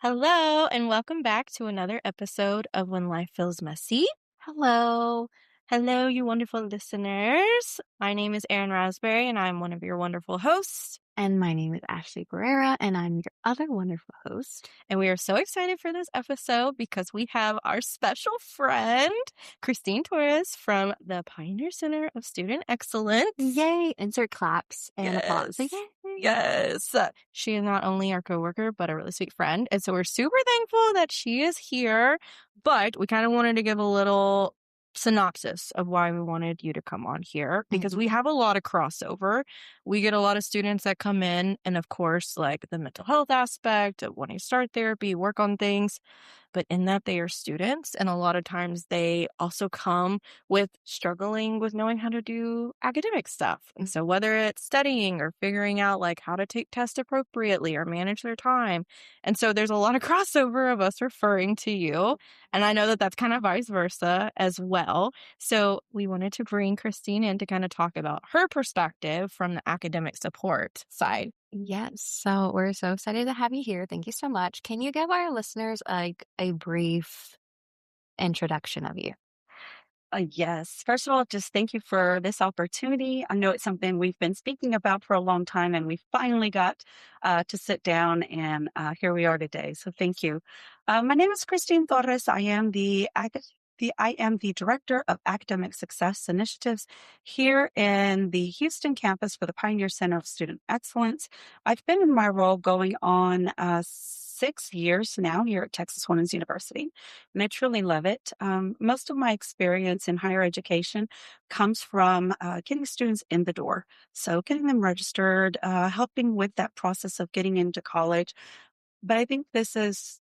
Hello, and welcome back to another episode of When Life Feels Messy. Hello. Hello, you wonderful listeners. My name is Erin Raspberry, and I'm one of your wonderful hosts. And my name is Ashley Guerrera, and I'm your other wonderful host. And we are so excited for this episode because we have our special friend, Christine Torres from the Pioneer Center of Student Excellence. Yay! Insert claps and applause. Yes. Yay! Yes. She is not only our coworker, but a really sweet friend. And so we're super thankful that she is here. But we kind of wanted to give a little synopsis of why we wanted you to come on here because we have a lot of crossover. We get a lot of students that come in, and of course, like the mental health aspect of wanting to start therapy, work on things. But in that they are students, and a lot of times they also come with struggling with knowing how to do academic stuff. And so whether it's studying or figuring out like how to take tests appropriately or manage their time. And so there's a lot of crossover of us referring to you. And I know that that's kind of vice versa as well. So we wanted to bring Christine in to kind of talk about her perspective from the academic support side. Yes. So we're so excited to have you here. Thank you so much. Can you give our listeners like a brief introduction of you? Yes. First of all, just thank you for this opportunity. I know it's something we've been speaking about for a long time, and we finally got to sit down, and here we are today. So thank you. My name is Christine Torres. I am the Director of Academic Success Initiatives here in the Houston campus for the Pioneer Center of Student Excellence. I've been in my role going on 6 years now here at Texas Women's University, and I truly love it. Most of my experience in higher education comes from getting students in the door. So getting them registered, helping with that process of getting into college. But I think this is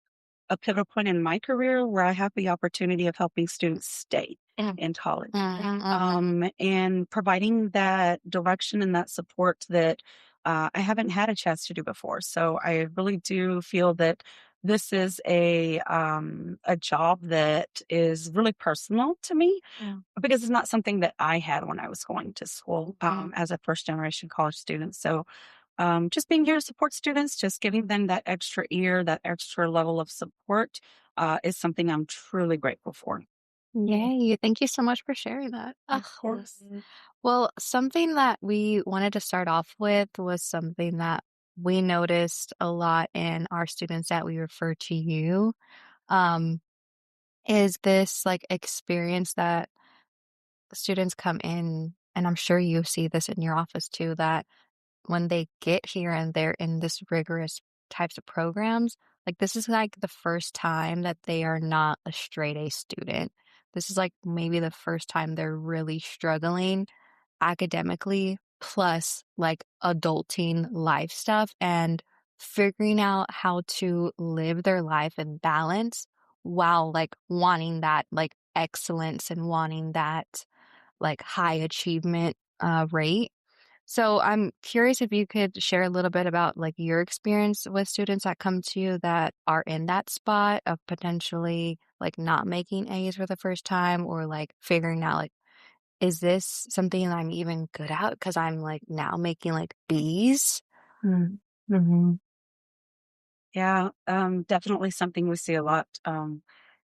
a pivotal point in my career where I have the opportunity of helping students stay in college, and providing that direction and that support that I haven't had a chance to do before. So I really do feel that this is a job that is really personal to me because it's not something that I had when I was going to school as a first generation college student. So just being here to support students, just giving them that extra ear, that extra level of support is something I'm truly grateful for. Yay. Thank you so much for sharing that. Of course. Well, something that we wanted to start off with was something that we noticed a lot in our students that we refer to you. Um, is this like experience that students come in, and I'm sure you see this in your office too, that when they get here and they're in this rigorous types of programs, like this is like the first time that they are not a straight A student. This is like maybe the first time they're really struggling academically, plus like adulting life stuff and figuring out how to live their life in balance while like wanting that like excellence and wanting that like high achievement rate. So I'm curious if you could share a little bit about like your experience with students that come to you that are in that spot of potentially like not making A's for the first time or like figuring out like, is this something that I'm even good at because I'm like now making like B's? Mm-hmm. Yeah, definitely something we see a lot.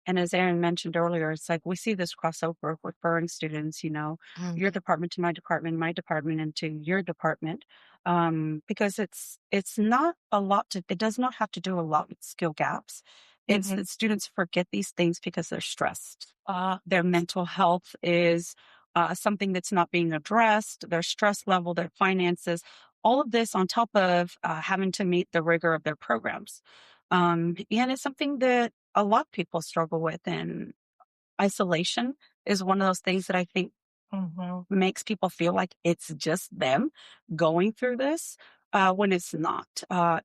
And as Aaron mentioned earlier, it's like we see this crossover of referring students, your department to my department into your department, because it's not a lot it does not have to do a lot with skill gaps. It's that students forget these things because they're stressed. Their mental health is something that's not being addressed, their stress level, their finances, all of this on top of having to meet the rigor of their programs. And it's something that a lot of people struggle with. And isolation is one of those things that I think makes people feel like it's just them going through this when it's not.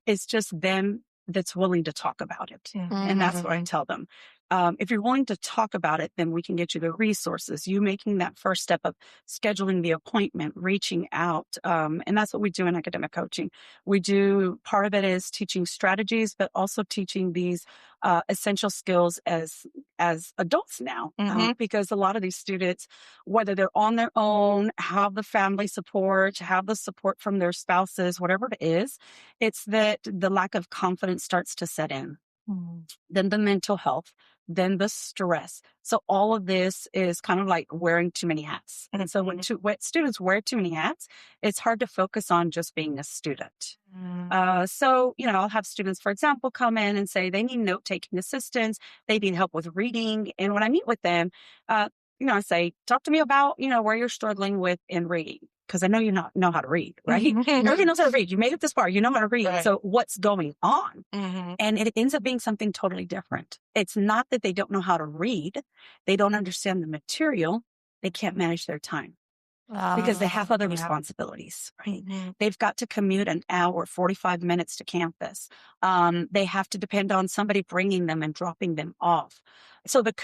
It's just them that's willing to talk about it. And that's what I tell them. If you're willing to talk about it, then we can get you the resources. You making that first step of scheduling the appointment, reaching out. And that's what we do in academic coaching. We do, part of it is teaching strategies, but also teaching these essential skills as adults now, because a lot of these students, whether they're on their own, have the family support, have the support from their spouses, whatever it is, it's that the lack of confidence starts to set in. then the mental health, then the stress. So all of this is kind of like wearing too many hats. And so when students wear too many hats, it's hard to focus on just being a student. So, I'll have students, for example, come in and say they need note-taking assistance. They need help with reading. And when I meet with them, I say, talk to me about, where you're struggling with in reading. Because I know you not know how to read, right? Everybody knows how to read. You made it this far. You know how to read. Right. So what's going on? And it ends up being something totally different. It's not that they don't know how to read. They don't understand the material. They can't manage their time because they have other responsibilities, right? They've got to commute an hour, 45 minutes to campus. They have to depend on somebody bringing them and dropping them off. So then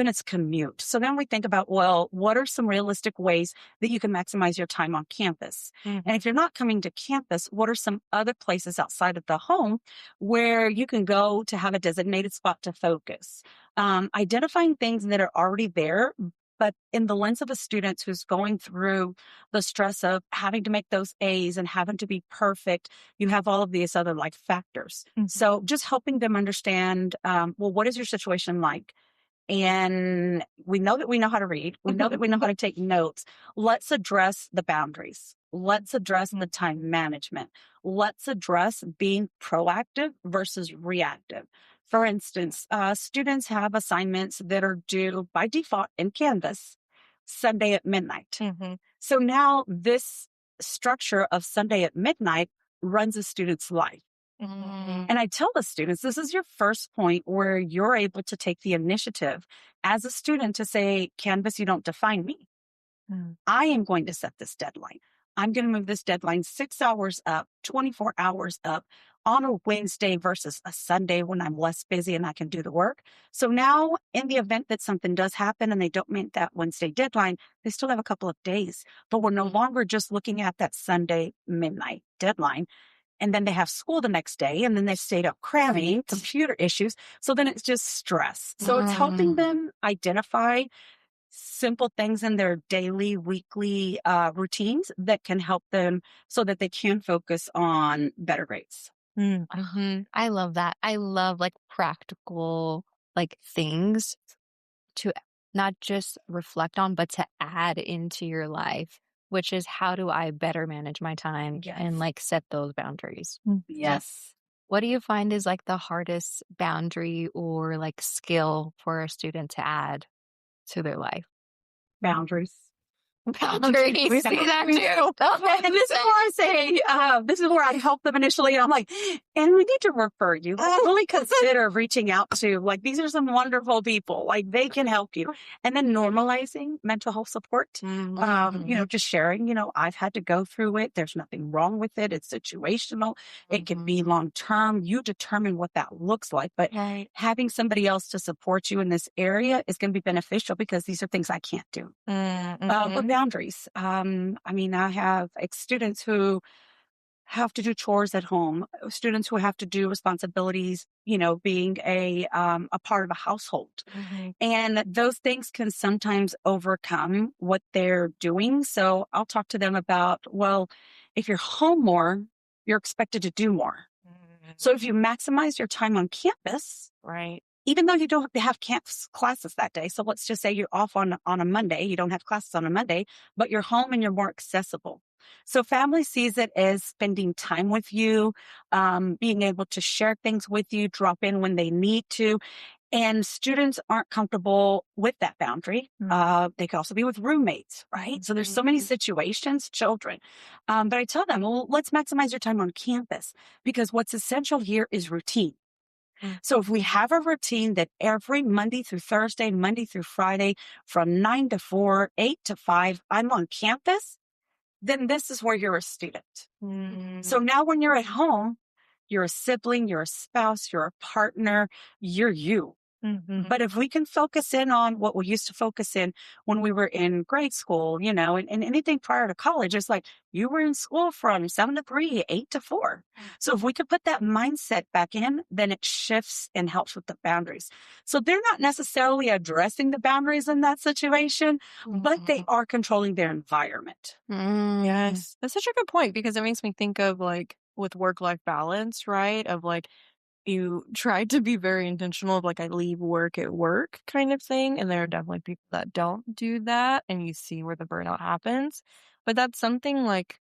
it's commute. So then we think about, well, what are some realistic ways that you can maximize your time on campus? And if you're not coming to campus, what are some other places outside of the home where you can go to have a designated spot to focus? Identifying things that are already there, but in the lens of a student who's going through the stress of having to make those A's and having to be perfect, you have all of these other like factors. So just helping them understand, well, what is your situation like? And we know that we know how to read. We know that we know how to take notes. Let's address the boundaries. Let's address the time management. Let's address being proactive versus reactive. For instance, students have assignments that are due by default in Canvas Sunday at midnight. So now this structure of Sunday at midnight runs a student's life. And I tell the students, this is your first point where you're able to take the initiative as a student to say, Canvas, you don't define me. I am going to set this deadline. I'm going to move this deadline 6 hours up, 24 hours up on a Wednesday versus a Sunday when I'm less busy and I can do the work. So now in the event that something does happen and they don't meet that Wednesday deadline, they still have a couple of days, but we're no longer just looking at that Sunday midnight deadline. And then they have school the next day, and then they stayed up cramming, computer issues. So then it's just stress. So it's helping them identify simple things in their daily, weekly routines that can help them so that they can focus on better grades. I love that. I love like practical like things to not just reflect on, but to add into your life, which is how do I better manage my time and like set those boundaries? Yes. What do you find is like the hardest boundary or like skill for a student to add to their life? Boundaries. Boundaries. We see that too. And this is where I say, this is where I help them initially. I'm like, and we need to refer you. Like, really consider reaching out to, like, these are some wonderful people. Like, they can help you. And then normalizing mental health support. Just sharing, I've had to go through it. There's nothing wrong with it. It's situational. It can be long term. You determine what that looks like. But having somebody else to support you in this area is going to be beneficial because these are things I can't do. But boundaries. I have students who have to do chores at home, students who have to do responsibilities, being a part of a household. And those things can sometimes overcome what they're doing. So I'll talk to them about, well, if you're home more, you're expected to do more. So if you maximize your time on campus, right? Even though you don't have campus classes that day. So let's just say you're off on a Monday. You don't have classes on a Monday, but you're home and you're more accessible. So family sees it as spending time with you, being able to share things with you, drop in when they need to. And students aren't comfortable with that boundary. They could also be with roommates, right? So there's so many situations, children. But I tell them, well, let's maximize your time on campus because what's essential here is routine. So if we have a routine that every Monday through Thursday, Monday through Friday, from 9 to 4, 8 to 5, I'm on campus, then this is where you're a student. So now when you're at home, you're a sibling, you're a spouse, you're a partner, you're you. But if we can focus in on what we used to focus in when we were in grade school, and anything prior to college, it's like you were in school from 7 to 3, 8 to 4. So if we could put that mindset back in, then it shifts and helps with the boundaries. So they're not necessarily addressing the boundaries in that situation, but they are controlling their environment. Yes. That's such a good point because it makes me think of like with work-life balance, right? Of like, you try to be very intentional of like, I leave work at work kind of thing. And there are definitely people that don't do that. And you see where the burnout happens. But that's something like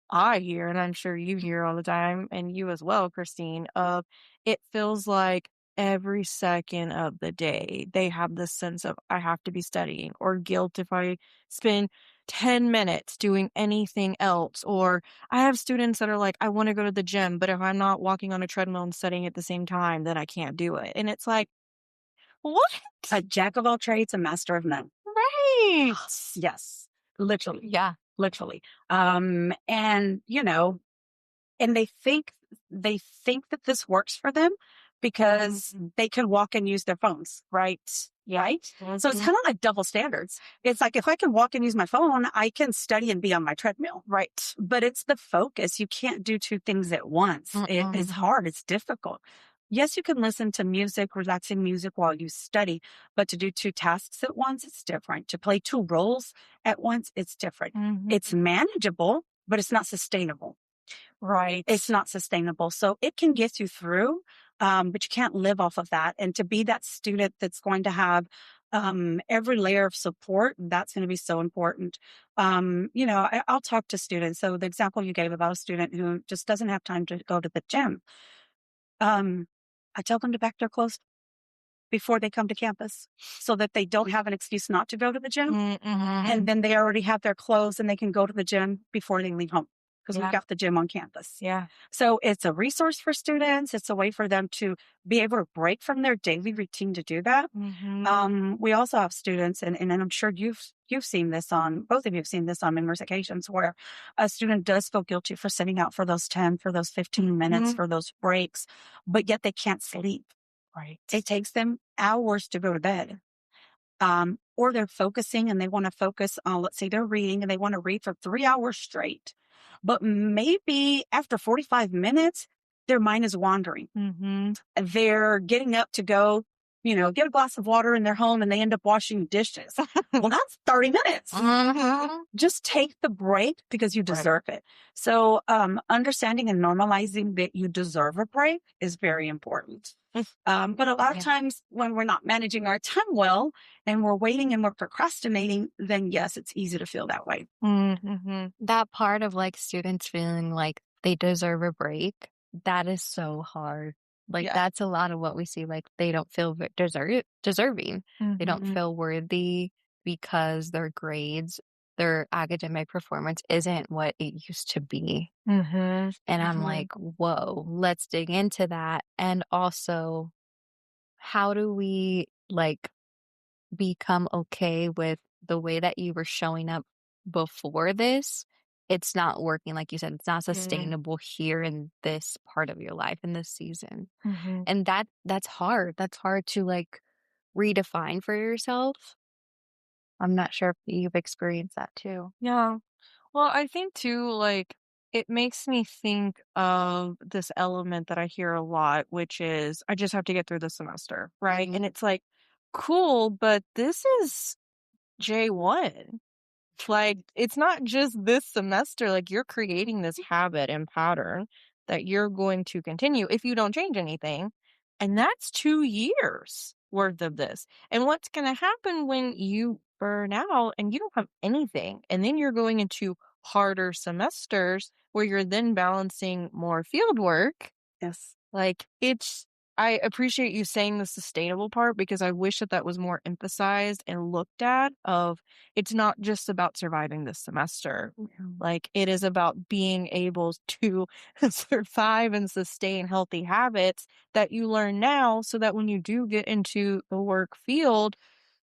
I hear, and I'm sure you hear all the time, and you as well, Christine, of it feels like every second of the day they have this sense of I have to be studying or guilt if I spend 10 minutes doing anything else, or I have students that are like, I want to go to the gym, but if I'm not walking on a treadmill and studying at the same time, then I can't do it. And it's like, what? A jack of all trades, a master of none. Right. Yes, literally, Yeah. literally. And and they think that this works for them because they can walk and use their phones, right? Right. So it's Mhm. kind of like double standards. It's like if I can walk and use my phone, I can study and be on my treadmill. Right. But it's the focus. You can't do two things at once. It's Mm-mm. hard. It's difficult. Yes, you can listen to music, relaxing music while you study, but to do two tasks at once, it's different. To play two roles at once, it's different. Mhm. It's manageable, but it's not sustainable. Right. It's not sustainable. So it can get you through, but you can't live off of that. And to be that student that's going to have every layer of support, that's going to be so important. I'll talk to students. So the example you gave about a student who just doesn't have time to go to the gym, um, I tell them to pack their clothes before they come to campus so that they don't have an excuse not to go to the gym. Mm-hmm. And then they already have their clothes and they can go to the gym before they leave home because we've Yeah. got the gym on campus. Yeah. So it's a resource for students. It's a way for them to be able to break from their daily routine to do that. Mm-hmm. We also have students, and I'm sure you've seen this on both of you have seen this on numerous occasions where a student does feel guilty for sitting out for those 10, for those 15 minutes, Mhm. for those breaks, but yet they can't sleep. Right. It takes them hours to go to bed. Or they're focusing and they want to focus on, let's say they're reading and they want to read for 3 hours straight. But maybe after 45 minutes, their mind is wandering. Mm-hmm. They're getting up to go, get a glass of water in their home and they end up washing dishes. Well, that's 30 minutes. Mm-hmm. Just take the break because you Right. deserve it. So, understanding and normalizing that you deserve a break is very important. But a lot of Yeah. times when we're not managing our time well and we're waiting and we're procrastinating, then yes, it's easy to feel that way. Mm-hmm. That part of like students feeling like they deserve a break, that is so hard. Like Yeah. that's a lot of what we see. Like they don't feel deserving. They don't Mm-hmm. feel worthy because their grades, their academic performance isn't what it used to be. Mm-hmm. And I'm Mhm. like, whoa, let's dig into that. And also, how do we like become okay with the way that you were showing up before this? It's not working. Like you said, it's not sustainable here in this part of your life in this season. Mm-hmm. And that's hard. That's hard to like redefine for yourself. I'm not sure if you've experienced that too. Yeah. Well, I think too, like, it makes me think of this element that I hear a lot, which is I just have to get through the semester, right? Mhm. And it's like, cool, but this is J1. Like, it's not just this semester, like, you're creating this habit and pattern that you're going to continue if you don't change anything, and that's 2 years worth of this. And what's gonna happen when you burn out and you don't have anything, and then you're going into harder semesters where you're then balancing more field work, Yes. like, I appreciate you saying the sustainable part because I wish that that was more emphasized and looked at of it's not just about surviving this semester. Like, it is about being able to survive and sustain healthy habits that you learn now so that when you do get into the work field,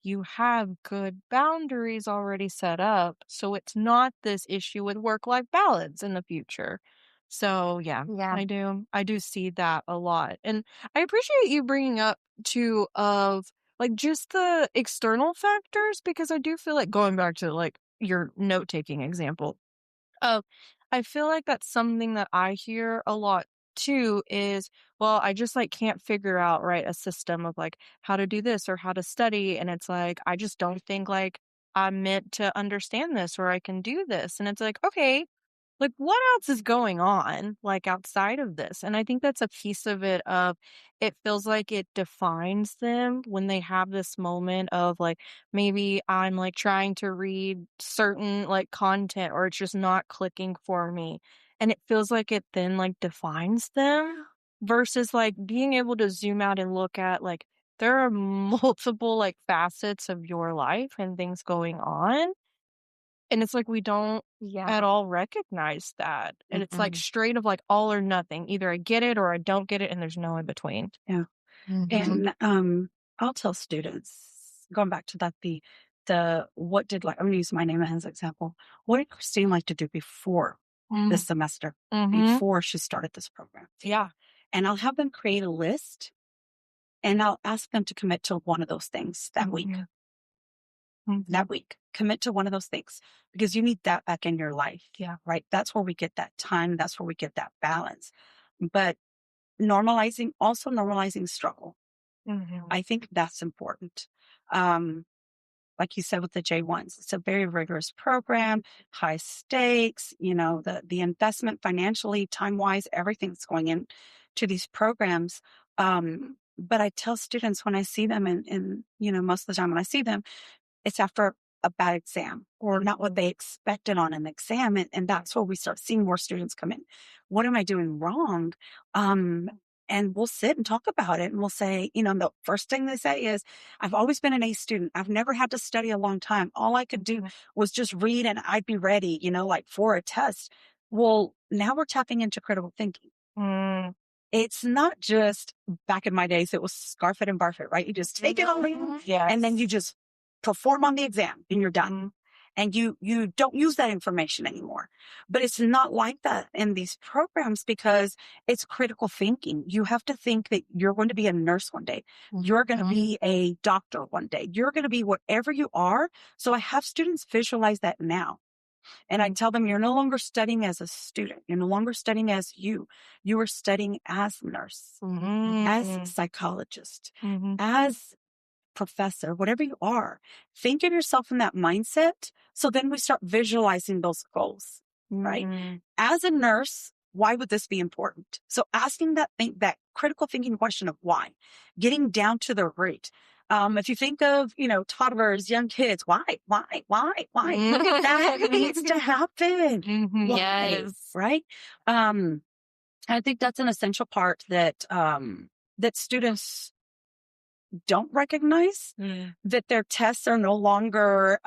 you have good boundaries already set up. So it's not this issue with work-life balance in the future. So yeah, Yeah. I do see that a lot. And I appreciate you bringing up too of like just the external factors because I do feel like going back to like your note-taking example. I feel like that's something that I hear a lot too is, well, I just like can't figure out, right, a system of like how to do this or how to study. And it's like, I just don't think like I'm meant to understand this or I can do this. And it's like, okay, Like, what else is going on, like, outside of this? And I think that's a piece of it of it feels like it defines them when they have this moment of, like, maybe I'm, like, trying to read certain, like, content or it's just not clicking for me, and it feels like it then, like, defines them versus, like, being able to zoom out and look at, like, there are multiple, like, facets of your life and things going on, and it's like we don't Yeah. at all recognize that, and it's, like, Mm-mm. straight of, like, all or nothing. Either I get it or I don't get it, and there's no in between. Yeah. Mhm. And I'll tell students, going back to that, the what did like I'm gonna use my name as an example. What did Christine like to do before this Mm, semester, mhm. before she started this program? Yeah. And I'll have them create a list and I'll ask them to commit to one of those things that week. Mhm. Mhm. That week. Commit to one of those things because you need that back in your life. Yeah. Right. That's where we get that time. That's where we get that balance. But also normalizing struggle. Mhm. I think that's important. Um, like you said with the J1s, it's a very rigorous program, high stakes, the investment financially, time wise, everything's going in to these programs. But I tell students when I see them and most of the time when I see them, it's after a bad exam or not what they expected on an exam. And that's where we start seeing more students come in. What am I doing wrong? Um, and we'll sit and talk about it and we'll say, the first thing they say is, I've always been an A student. I've never had to study a long time. All I could do was just read and I'd be ready, like for a test. Well, now we're tapping into critical thinking. Mm. It's not just back in my days, it was scarf it and barf it, right? You just take it all in and then you just perform on the exam and you're done. Mhm. And you don't use that information anymore. But it's not like that in these programs because it's critical thinking. You have to think that you're going to be a nurse one day. You're going to Mhm. be a doctor one day. You're going to be whatever you are. So I have students visualize that now. And I tell them, you're no longer studying as a student. You're no longer studying as you. You are studying as nurse, as Mhm. psychologist, Mhm. as professor, whatever you are. Think of yourself in that mindset. So then we start visualizing those goals, right? Mhm. As a nurse, why would this be important? So asking that critical thinking question of why, getting down to the root. If you think of, toddlers, young kids, why? That needs to happen. Mhm. Why? Yes. Right? I think that's an essential part that students don't recognize Mm. that their tests are no longer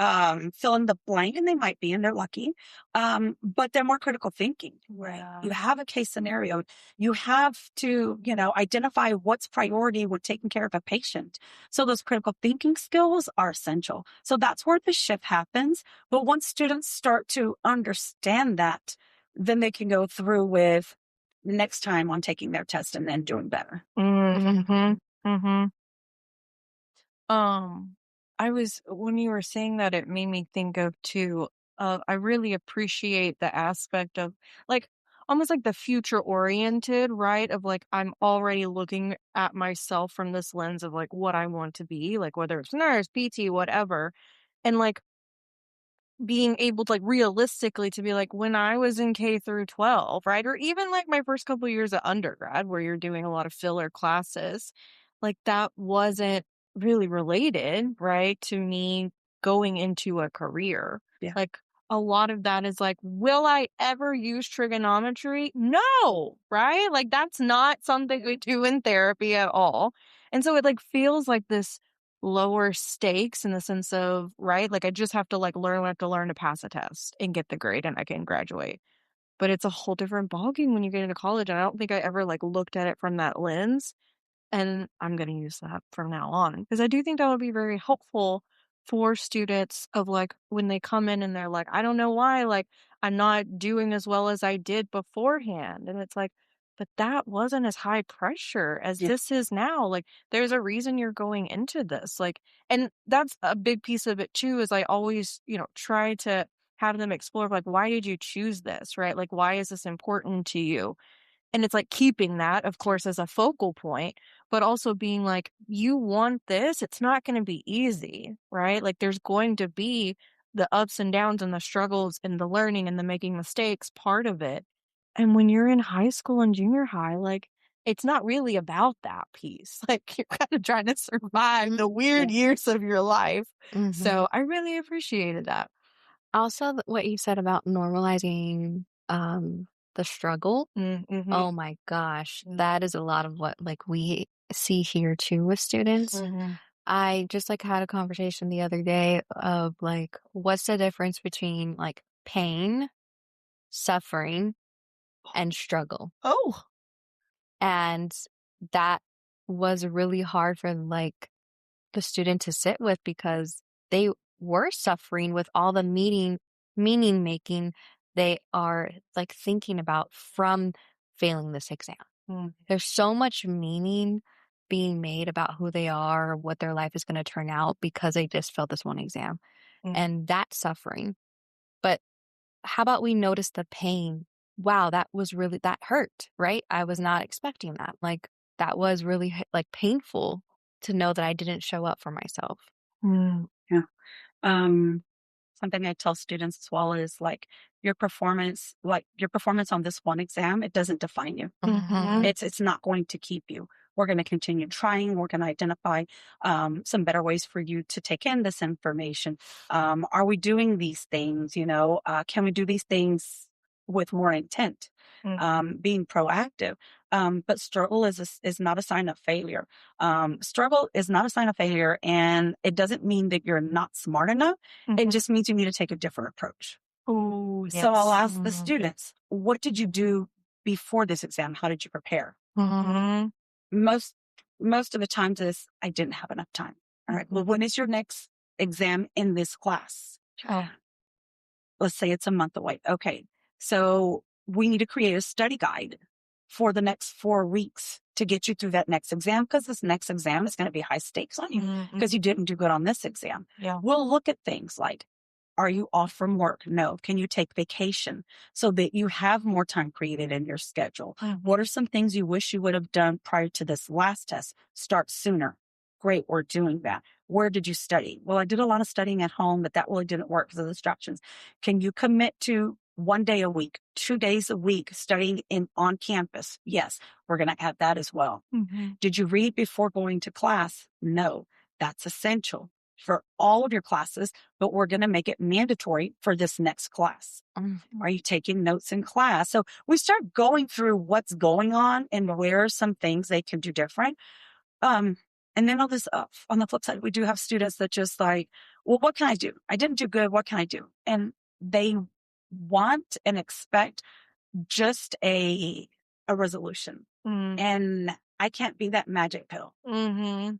fill in the blank, and they might be, and they're lucky, but they're more critical thinking, right? Yeah. You have a case scenario. You have to, identify what's priority when taking care of a patient. So those critical thinking skills are essential. So that's where the shift happens. But once students start to understand that, then they can go through with next time on taking their test and then doing better. Mhm. Mhm. Mhm. Um, I was when you were saying that, it made me think of too, I really appreciate the aspect of like almost like the future oriented, right? Of like I'm already looking at myself from this lens of like what I want to be, like whether it's nurse, PT, whatever. And like being able to, like, realistically to be like, when I was in K through 12, right? Or even like my first couple years of undergrad where you're doing a lot of filler classes, like that wasn't really related, right, to me going into a career. Yeah. Like a lot of that is like, will I ever use trigonometry? No, right? Like that's not something we do in therapy at all. And so it like feels like this lower stakes in the sense of, right? Like I just have to like learn what I have to learn to pass a test and get the grade and I can graduate. But it's a whole different ballgame when you get into college. And I don't think I ever like looked at it from that lens. And I'm going to use that from now on because I do think that would be very helpful for students of like when they come in and they're like, I don't know why, like I'm not doing as well as I did beforehand. And it's like, but that wasn't as high pressure as Yeah. this is now. Like there's a reason you're going into this. Like, and that's a big piece of it too, is I always, try to have them explore like, why did you choose this? Right? Like, why is this important to you? And it's like keeping that, of course, as a focal point, but also being like, you want this, it's not going to be easy, right? Like there's going to be the ups and downs and the struggles and the learning and the making mistakes part of it. And when you're in high school and junior high, like, it's not really about that piece. Like, you're kind of trying to survive the weird years of your life. Mhm. So I really appreciated that. Also, what you said about normalizing, the struggle. Mm-hmm. Oh my gosh, that is a lot of what, like, we see here too with students. Mm-hmm. I just, like, had a conversation the other day of, like, what's the difference between, like, pain, suffering, and struggle? Oh. And that was really hard for, like, the student to sit with because they were suffering with all the meaning making they are, like, thinking about from failing this exam. Mm. There's so much meaning being made about who they are, what their life is gonna turn out because they just failed this one exam, Mm. and that's suffering. But how about we notice the pain? Wow, that hurt, right? I was not expecting that. Like, that was really, like, painful to know that I didn't show up for myself. Mm. Yeah. Um, Something I tell students as well is like your performance on this one exam, it doesn't define you. Mhm. It's not going to keep you. We're going to continue trying. We're going to identify some better ways for you to take in this information. Are we doing these things? Can we do these things with more intent? Mm. Being proactive. But struggle is not a sign of failure. Struggle is not a sign of failure, and it doesn't mean that you're not smart enough. It Mhm. just means you need to take a different approach. Oh, So I'll yes. ask the Mhm. students, what did you do before this exam? How did you prepare? Mhm. Most most of the times is I didn't have enough time. All right. Well, when is your next exam in this class? Oh. Let's say it's a month away. Okay. So we need to create a study guide for the next 4 weeks to get you through that next exam, because this next exam is going to be high stakes on you Mhm. because you didn't do good on this exam. Yeah. We'll look at things like, are you off from work? No. Can you take vacation so that you have more time created in your schedule? What are some things you wish you would have done prior to this last test? Start sooner. Great, we're doing that. Where did you study? Well, I did a lot of studying at home, but that really didn't work because of the distractions. Can you commit to 1 day a week, 2 days a week studying on campus? Yes, we're going to add that as well. Mhm. Did you read before going to class? No, that's essential for all of your classes, but we're going to make it mandatory for this next class. Are you taking notes in class? So we start going through what's going on and where are some things they can do different. Um, and then on the flip side, we do have students that just like, well, what can I do? I didn't do good. What can I do? And they want and expect just a resolution. Mm. And I can't be that magic pill. Mhm.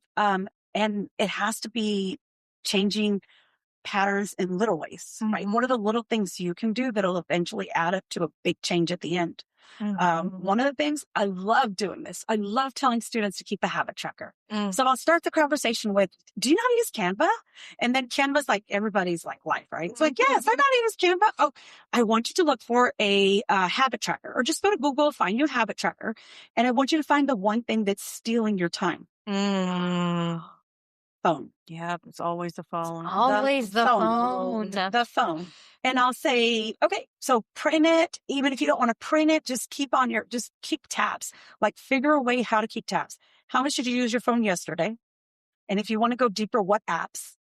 And it has to be changing patterns in little ways, right? What are the little things you can do that'll eventually add up to a big change at the end? Mhm. One of the things I love doing this, I love telling students to keep a habit tracker. Mm. So I'll start the conversation with, do you know how to use Canva? And then Canva's like everybody's like life, right? It's like, yes, I know how to use Canva. Oh, I want you to look for a habit tracker, or just go to Google, find your habit tracker. And I want you to find the one thing that's stealing your time. Mm. Phone. Yep, it's always the phone. Always the phone. The phone. And I'll say, okay, so print it. Even if you don't want to print it, just keep tabs. Like, figure a way how to keep tabs. How much did you use your phone yesterday? And if you want to go deeper, what apps?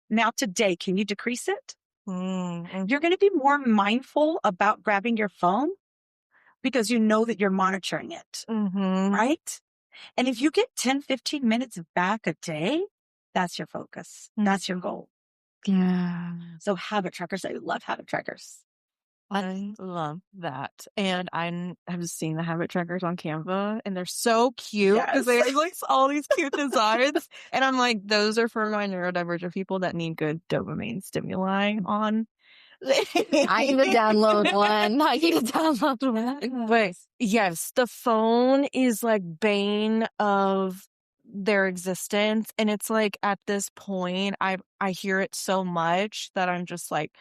Now today, can you decrease it? Mm. You're going to be more mindful about grabbing your phone because you know that you're monitoring it, Mhm. right? And if you get 10, 15 minutes back a day, that's your focus. That's your goal. Yeah. So habit trackers, I love habit trackers. I love that. And I've seen the habit trackers on Canva, and they're so cute because they Yes. have like all these cute designs. And I'm like, those are for my neurodivergent people that need good dopamine stimuli on. I need to download one. I need to download one. But yes, the phone is like bane of their existence. And it's like at this point, I hear it so much that I'm just like,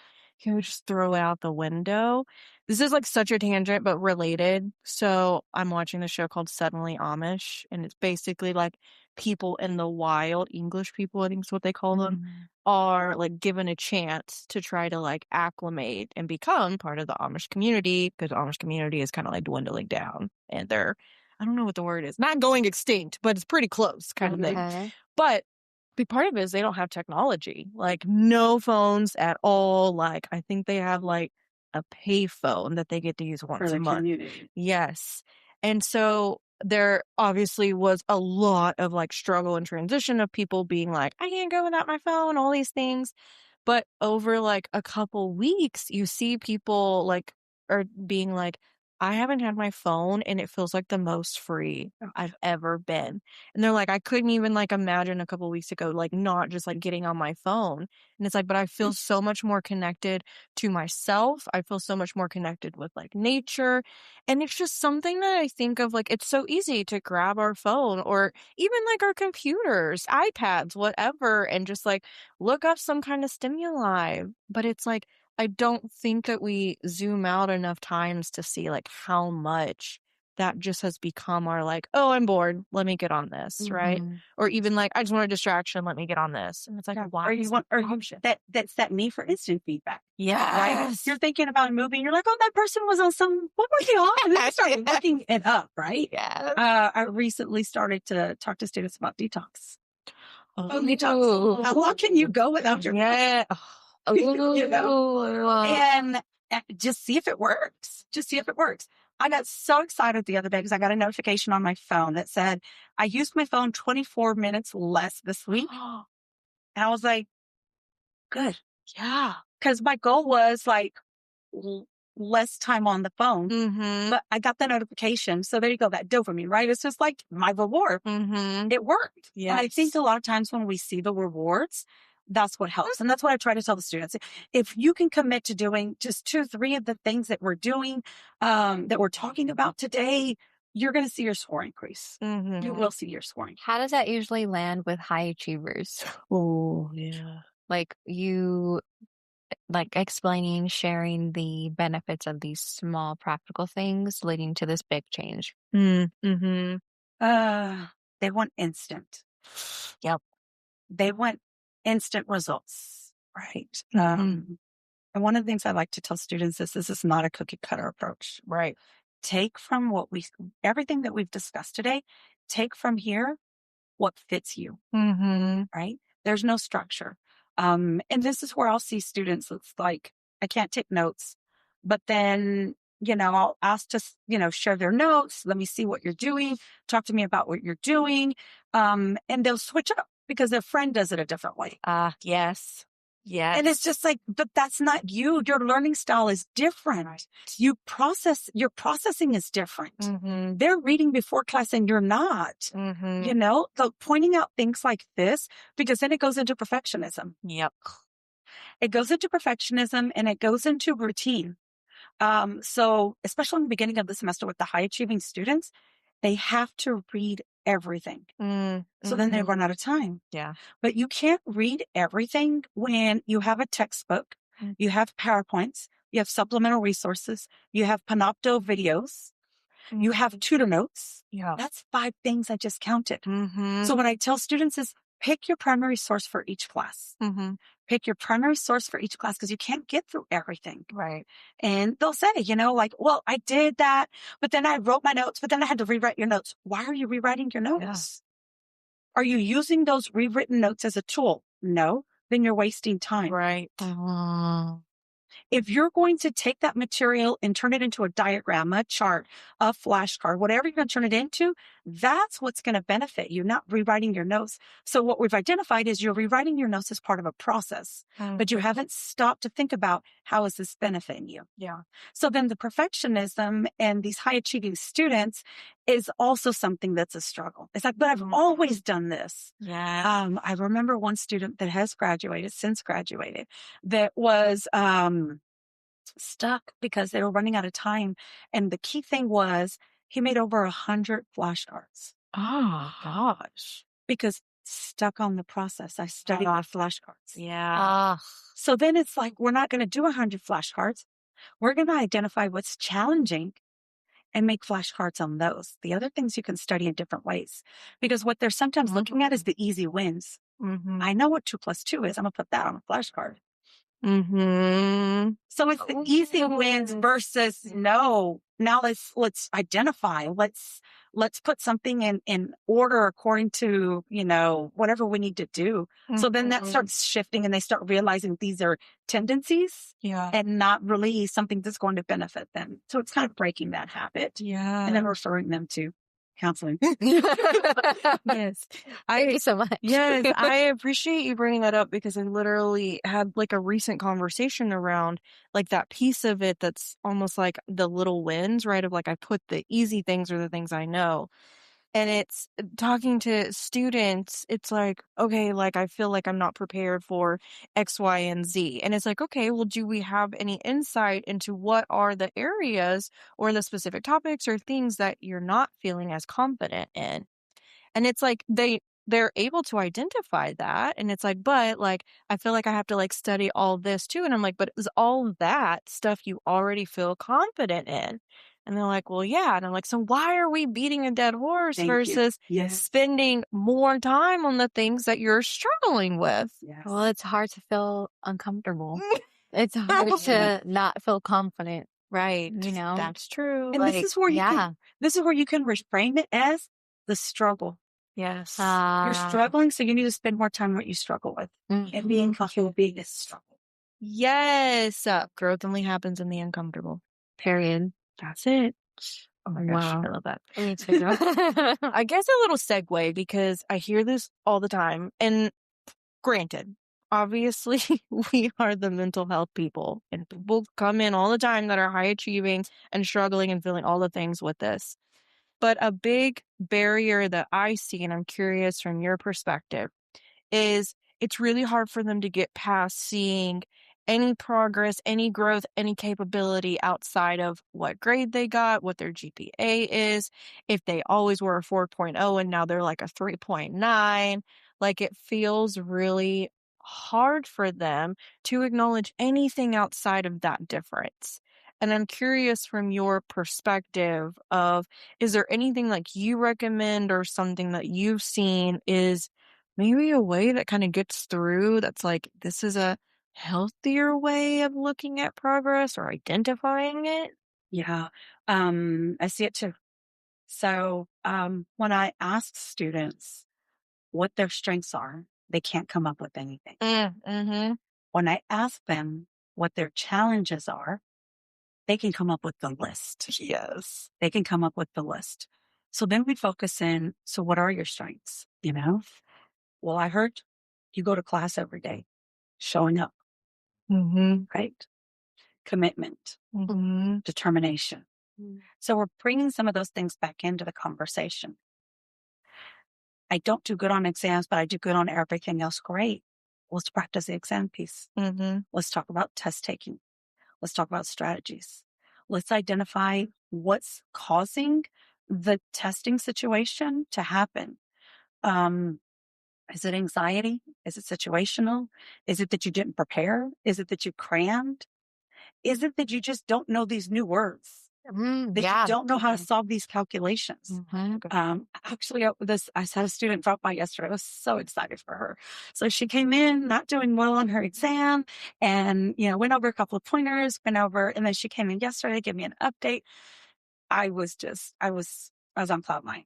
can we just throw it out the window? This is like such a tangent, but related. So I'm watching the show called Suddenly Amish, and it's basically like people in the wild, English people, I think is what they call them, are like given a chance to try to like acclimate and become part of the Amish community, because the Amish community is kind of like dwindling down and they're, I don't know what the word is, not going extinct, but it's pretty close kind of thing. Okay. But big part of it is they don't have technology, like no phones at all. Like I think they have like a pay phone that they get to use For once the a month. community. Yes. And so there obviously was a lot of like struggle and transition of people being like, I can't go without my phone, all these things. But over like a couple weeks, you see people like, or being like, I haven't had my phone and it feels like the most free I've ever been. And they're like, I couldn't even like imagine a couple weeks ago, like not just like getting on my phone. And it's like, but I feel so much more connected to myself. I feel so much more connected with like nature. And it's just something that I think of like, it's so easy to grab our phone or even like our computers, iPads, whatever, and just like look up some kind of stimuli. But it's like, I don't think that we zoom out enough times to see like how much that just has become our like, oh, I'm bored. Let me get on this, right? Or even like, I just want a distraction. Let me get on this. And it's like, why? Or you want, or you, that's that need for instant feedback. Right? Yes. You're thinking about a movie and you're like, oh, that person was on some, what was he on? And then you start looking it up, right? Yes. I recently started to talk to students about detox. Oh, Detox. How long can you go without your yeah. you know? And just see if it works. Just see if it works. I got so excited the other day because I got a notification on my phone that said, I used my phone 24 minutes less this week. And I was like, good. Yeah. Because my goal was like less time on the phone. But I got the notification. So there you go, that dopamine, right? It's just like my reward. It worked. Yes. And I think a lot of times when we see the rewards, that's what helps. And that's what I try to tell the students. If you can commit to doing just 2, 3 of the things that we're doing, that we're talking about today, you're going to see your score increase. You will see your scoring. How does that usually land with high achievers? Oh, yeah. Like you, like explaining, sharing the benefits of these small practical things leading to this big change. Mm-hmm. They want instant. Yep. They want instant results, right? And one of the things I like to tell students is this is not a cookie cutter approach. Right. Take from everything that we've discussed today, take from here what fits you, right? There's no structure. And this is where I'll see students, it's like, I can't take notes, but then, I'll ask to, share their notes. Let me see what you're doing. Talk to me about what you're doing. And they'll switch up because their friend does it a different way. Yes. Yes. And it's just like, but that's not you. Your learning style is different. Your processing is different. They're reading before class and you're not, so pointing out things like this, because then it goes into perfectionism. Yep. It goes into perfectionism and it goes into routine. So especially in the beginning of the semester with the high achieving students, they have to read everything. So then they run out of time. Yeah. But you can't read everything when you have a textbook, you have PowerPoints, you have supplemental resources, you have Panopto videos, you have tutor notes. Yeah. That's 5 things I just counted. So what I tell students is pick your primary source for each class. Pick your primary source for each class because you can't get through everything. Right. And they'll say, like, well, I did that, but then I wrote my notes, but then I had to rewrite your notes. Why are you rewriting your notes? Are you using those rewritten notes as a tool? No, then you're wasting time. Right. If you're going to take that material and turn it into a diagram, a chart, a flashcard, whatever you're going to turn it into, that's what's going to benefit you, not rewriting your notes. So what we've identified is you're rewriting your notes as part of a process, but you haven't stopped to think about how is this benefiting you? Yeah. So then the perfectionism and these high achieving students is also something that's a struggle. It's like, but I've always done this. Yeah. I remember one student that has since graduated, that was, stuck because they were running out of time. And the key thing was he made over 100 flashcards. Oh, gosh. Because stuck on the process. I studied my flashcards. Yeah. Ah, So then it's like, we're not going to do 100 flashcards. We're going to identify what's challenging and make flashcards on those. The other things you can study in different ways, because what they're sometimes looking at is the easy wins. Mm-hmm. I know what 2 plus 2 is. I'm going to put that on a flashcard. Mm-hmm. So it's the easy wins versus no. Now let's identify. Let's put something in order according to, whatever we need to do. So then that starts shifting and they start realizing these are tendencies Yeah. and not really something that's going to benefit them. So it's kind of breaking that habit Yeah. and then referring them to counseling. Yes. thank you so much. Yes, I appreciate you bringing that up because I literally had like a recent conversation around like that piece of it that's almost like the little wins, right? Of like I put the easy things or the things I know. And it's talking to students, it's like, okay, like I feel like I'm not prepared for X, Y, and Z. And it's like, okay, well, do we have any insight into what are the areas or the specific topics or things that you're not feeling as confident in? And it's like they're able to identify that. And it's like, but like, I feel like I have to like study all this too. And I'm like, but is all that stuff you already feel confident in? And they're like, well, yeah. And I'm like, so why are we beating a dead horse Thank you. versus Yes. spending more time on the things that you're struggling with? Yes. Well, it's hard to feel uncomfortable. It's hard to not feel confident, Right. That's true. And this is where this is where you can reframe it as the struggle. Yes. You're struggling, so you need to spend more time on what you struggle with and being comfortable being a struggle. Yes. Growth only happens in the uncomfortable. period. That's it. Oh my gosh, Wow. I love that. Me too. I guess a little segue because I hear this all the time. And granted, obviously, we are the mental health people, and people come in all the time that are high achieving and struggling and feeling all the things with this. But a big barrier that I see, and I'm curious from your perspective, is it's really hard for them to get past seeing any progress, any growth, any capability outside of what grade they got, what their GPA is, if they always were a 4.0 and now they're like a 3.9. Like it feels really hard for them to acknowledge anything outside of that difference. And I'm curious from your perspective of, is there anything like you recommend or something that you've seen is maybe a way that kind of gets through that's like, this is a healthier way of looking at progress or identifying it? Yeah. I see it too. So when I ask students what their strengths are, they can't come up with anything. Mm-hmm. When I ask them what their challenges are, they can come up with the list. Yes. They can come up with the list. So then we focus in. So what are your strengths? Well, I heard you go to class every day, showing up, Mm-hmm. right? Commitment, Mm-hmm. determination. So we're bringing some of those things back into the conversation. I don't do good on exams, but I do good on everything else. Great. Let's practice the exam piece. Mm-hmm. Let's talk about test taking. Let's talk about strategies. Let's identify what's causing the testing situation to happen. Is it anxiety? Is it situational? Is it that you didn't prepare? Is it that you crammed? Is it that you just don't know these new words? That you don't know how to solve these calculations? Actually, I had a student drop by yesterday. I was so excited for her. So she came in not doing well on her exam and, went over a couple of pointers, and then she came in yesterday to give me an update. I was on cloud nine.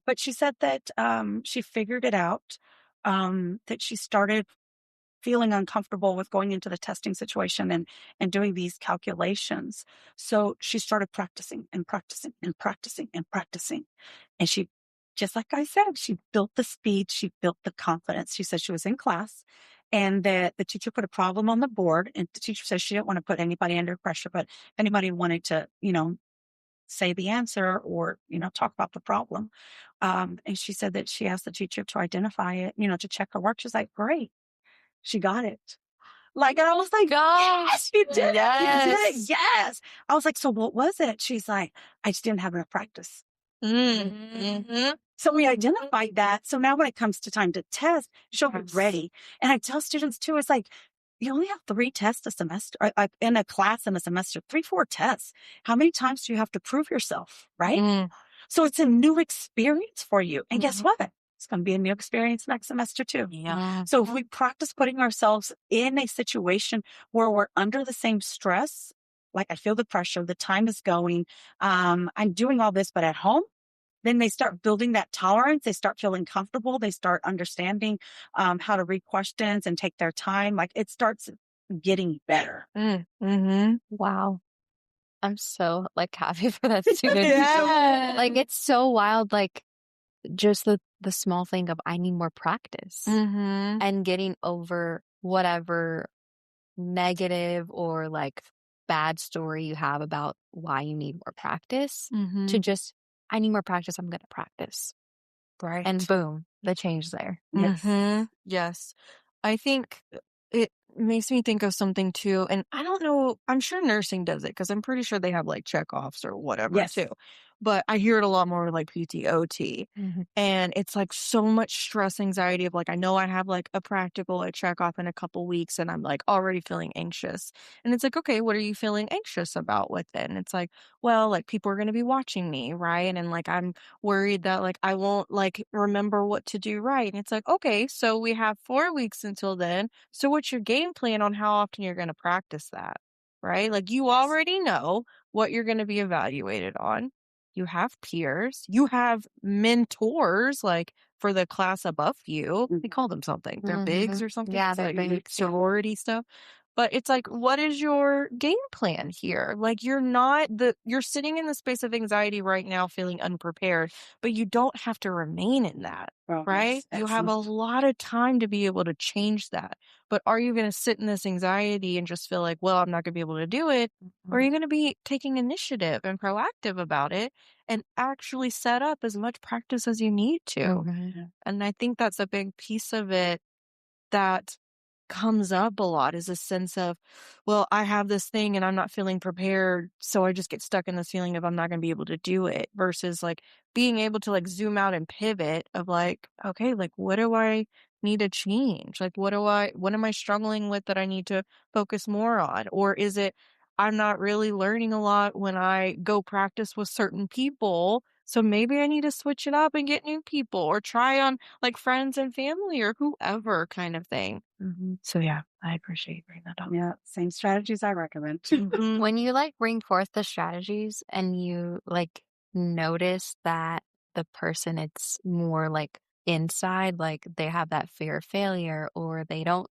But she said that she figured it out, that she started feeling uncomfortable with going into the testing situation and doing these calculations. So she started practicing and practicing and practicing and practicing. And she, just like I said, she built the speed, she built the confidence. She said she was in class and that the teacher put a problem on the board, and the teacher says she didn't want to put anybody under pressure, but if anybody wanted to, say the answer or, talk about the problem. And she said that she asked the teacher to identify it, to check her work. She's like, great. She got it. And I was like, yes, you did it. You did it. Yes. I was like, so what was it? She's like, I just didn't have enough practice. Mm-hmm. So we identified that. So now when it comes to time to test, she'll be ready. And I tell students too, it's like, you only have 3 tests a semester, in a class in a semester, 3, 4 tests. How many times do you have to prove yourself? Right. Mm. So it's a new experience for you. And guess what? It's going to be a new experience next semester too. Yeah. So if we practice putting ourselves in a situation where we're under the same stress, like I feel the pressure, the time is going, I'm doing all this, but at home, then they start building that tolerance. They start feeling comfortable. They start understanding how to read questions and take their time. Like it starts getting better. Mm-hmm. Wow. I'm so like happy for that student. Yeah. Like it's so wild. Like just the small thing of I need more practice Mm-hmm. and getting over whatever negative or like bad story you have about why you need more practice Mm-hmm. to just I need more practice. I'm going to practice. Right. And boom, the change there. Yes. Mm-hmm. Yes. I think it makes me think of something too. And I don't know, I'm sure nursing does it because I'm pretty sure they have like checkoffs or whatever Yes. too. But I hear it a lot more like PTOT. Mhm. And it's like so much stress, anxiety of like, I know I have like a practical, a check off in a couple weeks and I'm like already feeling anxious. And it's like, okay, what are you feeling anxious about with it? And it's like, well, like people are going to be watching me, right? And like I'm worried that like I won't like remember what to do right. And it's like, okay, so we have 4 weeks until then. So what's your game plan on how often you're going to practice that? Right? Like you already know what you're going to be evaluated on. You have peers, you have mentors like for the class above you. They call them something. They're bigs or something. Yeah, It's they're like big. sorority stuff. But it's like, what is your game plan here? Like you're sitting in the space of anxiety right now, feeling unprepared, but you don't have to remain in that, Well, right? yes, You have a excellent. lot of time to be able to change that. But are you going to sit in this anxiety and just feel like, well, I'm not going to be able to do it? Or are you going to be taking initiative and proactive about it and actually set up as much practice as you need to? Mhm. And I think that's a big piece of it that comes up a lot is a sense of, well, I have this thing and I'm not feeling prepared. So I just get stuck in this feeling of I'm not going to be able to do it versus like being able to like zoom out and pivot of like, okay, like what do I need to change? Like, what am I struggling with that I need to focus more on? Or is it, I'm not really learning a lot when I go practice with certain people. So maybe I need to switch it up and get new people or try on like friends and family or whoever kind of thing. So yeah, I appreciate you bringing that up. Yeah, same strategies I recommend. Mhm. When you like bring forth the strategies and you like notice that the person it's more like inside, like they have that fear of failure or they don't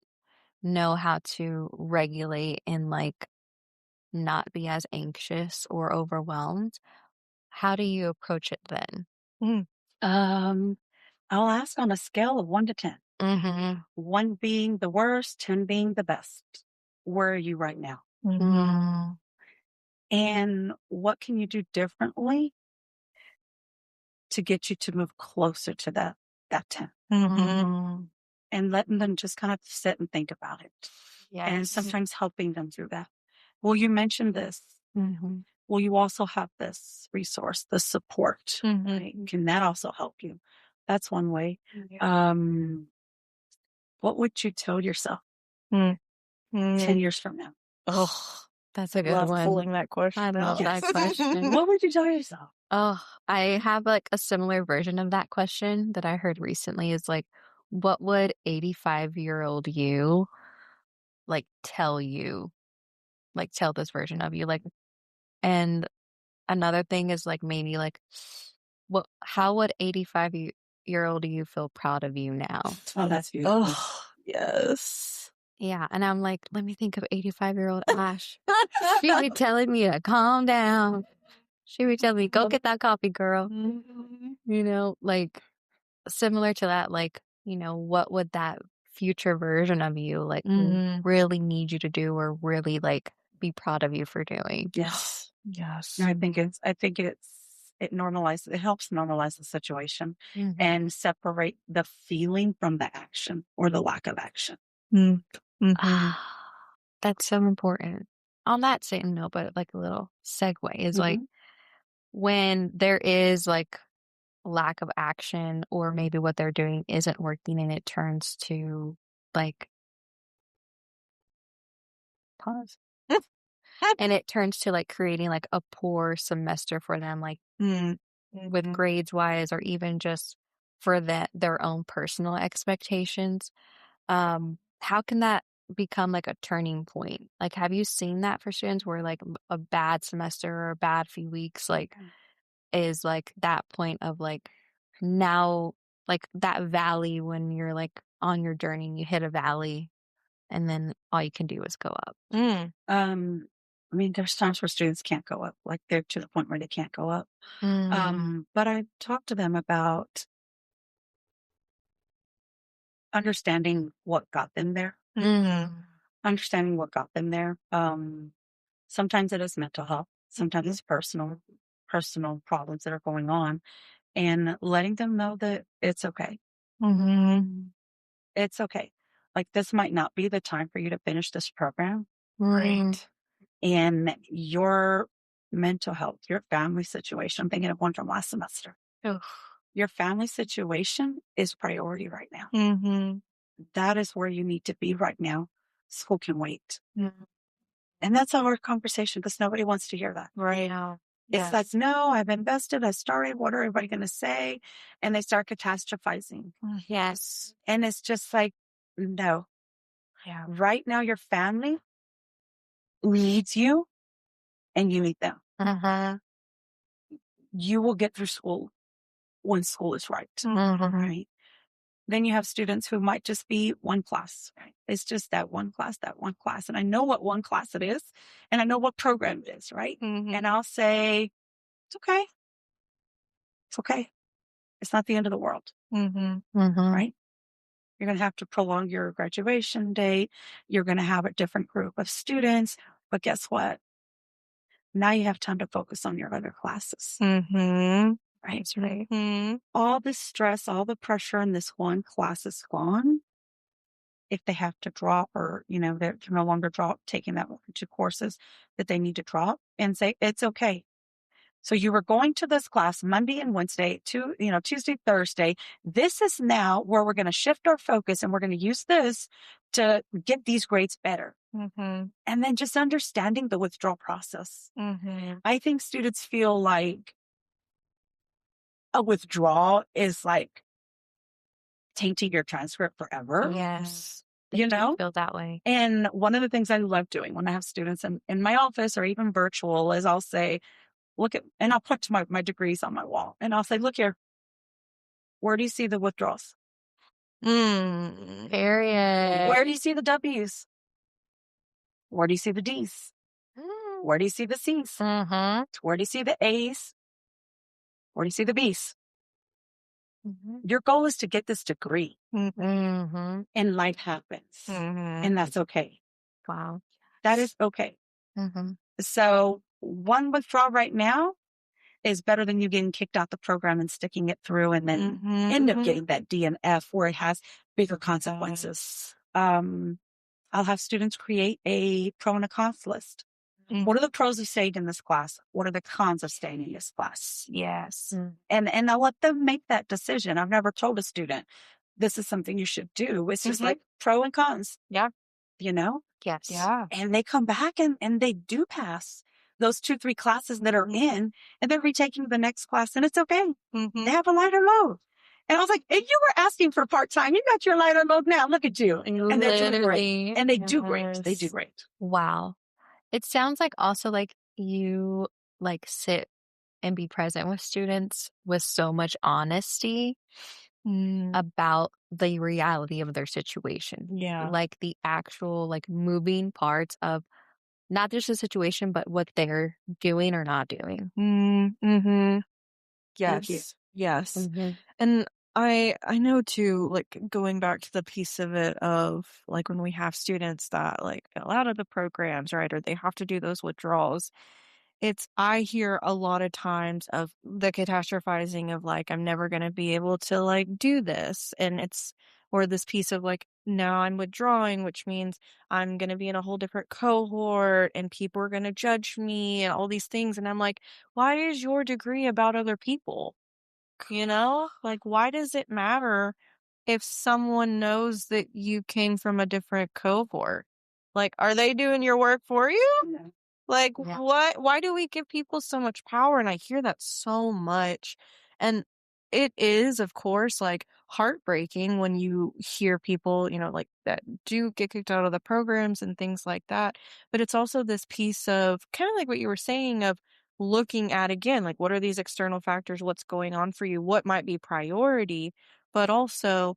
know how to regulate and like not be as anxious or overwhelmed, how do you approach it then? Mm. I'll ask on a scale of 1 to 10, Mhm. 1 being the worst, 10 being the best. Where are you right now? Mhm. And what can you do differently to get you to move closer to that 10? Mhm. And letting them just kind of sit and think about it. And Yes. sometimes helping them through that. Well, you mentioned this. Mhm. Well, you also have this resource, the support. Right? Mhm. Can that also help you? That's one way. Yeah. What would you tell yourself Mm. 10 Mm. years from now? Oh, That's a good love one. pulling that question I love up. that question. What would you tell yourself? Oh, I have like a similar version of that question that I heard recently is like, what would 85-year-old you like tell you, like tell this version of you? Like, and another thing is like maybe like, how would 85-year-old you feel proud of you now? Oh, that's beautiful. Oh, yes. Yeah. And I'm like, let me think of 85-year-old Ash. She'd be telling me to calm down. She'd be telling me, go get that coffee, girl. Mhm. You know, like similar to that, like, what would that future version of you like Mhm. really need you to do or really like be proud of you for doing? Yes. Yes. It normalizes, it helps normalize the situation Mhm. and separate the feeling from the action or the lack of action. Mm. Mhm. That's so important. On that same note, but like a little segue is like Mhm. when there is like lack of action, or maybe what they're doing isn't working and it turns to like pause. And it turns to like creating like a poor semester for them, like Mm. with grades wise, or even just for their own personal expectations. How can that become like a turning point? Like, have you seen that for students where like a bad semester or a bad few weeks, like is like that point of like now, like that valley when you're like on your journey and you hit a valley and then all you can do is go up. Mm. I mean, there's times where students can't go up, like they're to the point where they can't go up. But I talked to them about understanding what got them there, Mhm. understanding what got them there. Sometimes it is mental health, sometimes it's personal problems that are going on, and letting them know that it's okay. Mhm. It's okay. Like this might not be the time for you to finish this program, Right. and your mental health, your family situation. I'm thinking of one from last semester. Ugh. Your family situation is priority right now. Mhm. That is where you need to be right now. School can wait. Mm. And that's our conversation because nobody wants to hear that. Right now. It's like, Yes. no, I've invested, I started, what are everybody going to say? And they start catastrophizing. Yes. And it's just like, no, Yeah. right now your family needs you and you need them. Uh-huh. You will get through school when school is right. Mhm. Right. Then you have students who might just be one class. Right? It's just that one class, that one class. And I know what one class it is and I know what program it is. Right. Mhm. And I'll say, it's okay. It's okay. It's not the end of the world. Mhm. Right. You're going to have to prolong your graduation date. You're going to have a different group of students. But guess what? Now you have time to focus on your other classes. Mhm. Right. That's right. Mhm. All the stress, all the pressure in this one class is gone. If they have to drop or, they're no longer taking that two courses that they need to drop and say, it's okay. So you were going to this class Monday and Wednesday, Tuesday, Thursday. This is now where we're going to shift our focus and we're going to use this to get these grades better. Mhm. And then just understanding the withdrawal process. Mhm. I think students feel like a withdrawal is like tainting your transcript forever, Yes. They you do know? feel that way. And one of the things I love doing when I have students in my office or even virtual is I'll say, and I'll put my degrees on my wall and I'll say, look here, where do you see the withdrawals? Mm. Period. Where do you see the W's? Where do you see the D's? Where do you see the C's? Mhm. Where do you see the A's? Where do you see the B's? Mhm. Your goal is to get this degree Mhm. and life happens. Mhm. And that's okay. Wow. That is okay. Mhm. So one withdrawal right now is better than you getting kicked out the program and sticking it through and then end up Mhm. getting that D and F where it has bigger consequences. I'll have students create a pro and a cons list. Mm. What are the pros of staying in this class? What are the cons of staying in this class? Yes. Mm. And I'll let them make that decision. I've never told a student this is something you should do. It's just Mhm. like pro and cons, Yeah. you know? Yes. Yeah. And they come back and they do pass those 2, 3 classes that are in, and they're retaking the next class, and it's okay. Mhm. They have a lighter load. And I was like, and you were asking for part-time. You got your lighter load now. Look at you. And they're doing great. Literally. And they do great. They do Yes. great. Wow. It sounds like also like you like sit and be present with students with so much honesty Mm. about the reality of their situation. Yeah. Like the actual like moving parts of not just the situation, but what they're doing or not doing. Mhm. Thank you. Yes. Yes. Mhm. And I know too, like going back to the piece of it of like when we have students that like fail out of the programs, right? Or they have to do those withdrawals. I hear a lot of times of the catastrophizing of like, I'm never going to be able to like do this. Or this piece of like, now I'm withdrawing, which means I'm going to be in a whole different cohort and people are going to judge me and all these things. And I'm like, why is your degree about other people? you know? Like, why does it matter if someone knows that you came from a different cohort? Like, are they doing your work for you? Yeah. Like, Yeah. why do we give people so much power? And I hear that so much. And it is, of course, like heartbreaking when you hear people, like that do get kicked out of the programs and things like that. But it's also this piece of kind of like what you were saying of looking at again, like what are these external factors? What's going on for you? What might be priority? But also,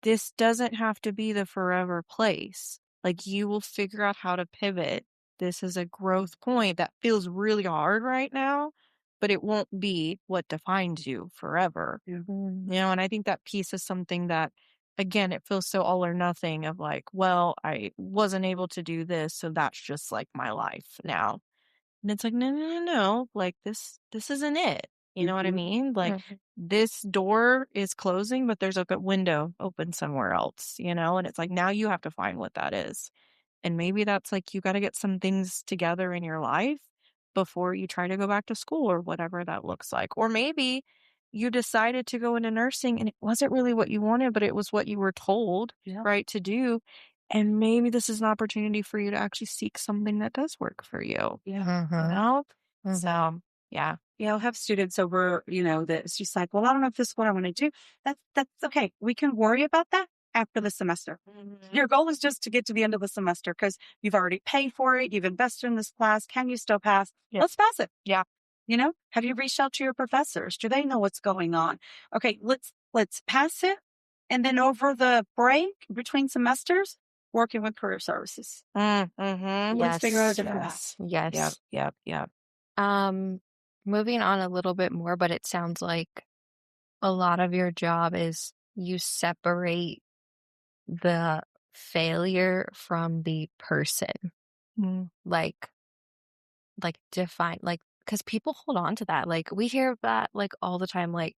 this doesn't have to be the forever place. Like, you will figure out how to pivot. This is a growth point that feels really hard right now, but it won't be what defines you forever. Yeah. And I think that piece is something that, again, it feels so all or nothing of like, well, I wasn't able to do this, so that's just like my life now. And it's like, no, no, no, no. Like this isn't it. You know what I Mhm. mean? Like Mhm. this door is closing, but there's a good window open somewhere else, and it's like now you have to find what that is. And maybe that's like you got to get some things together in your life before you try to go back to school or whatever that looks like. Or maybe you decided to go into nursing and it wasn't really what you wanted, but it was what you were told, Yeah. right, to do. And maybe this is an opportunity for you to actually seek something that does work for you, Yeah. you Mhm. know? Mhm. So, yeah. Yeah, I'll have students over, that's just like, well, I don't know if this is what I want to do. That's okay. We can worry about that after the semester. Your goal is just to get to the end of the semester because you've already paid for it. You've invested in this class. Can you still pass? Yeah. Let's pass it. Yeah. Have you reached out to your professors? Do they know what's going on? Okay, let's pass it. And then over the break between semesters, working with career services. Mm-hmm. Let's figure out a Yes. different path. Yes. Yep. Yes. Yep. Yep. Um, moving on a little bit more, but it sounds like a lot of your job is you separate the failure from the person. Mm. Like define, like, because people hold on to that. Like, we hear that, like, all the time, like,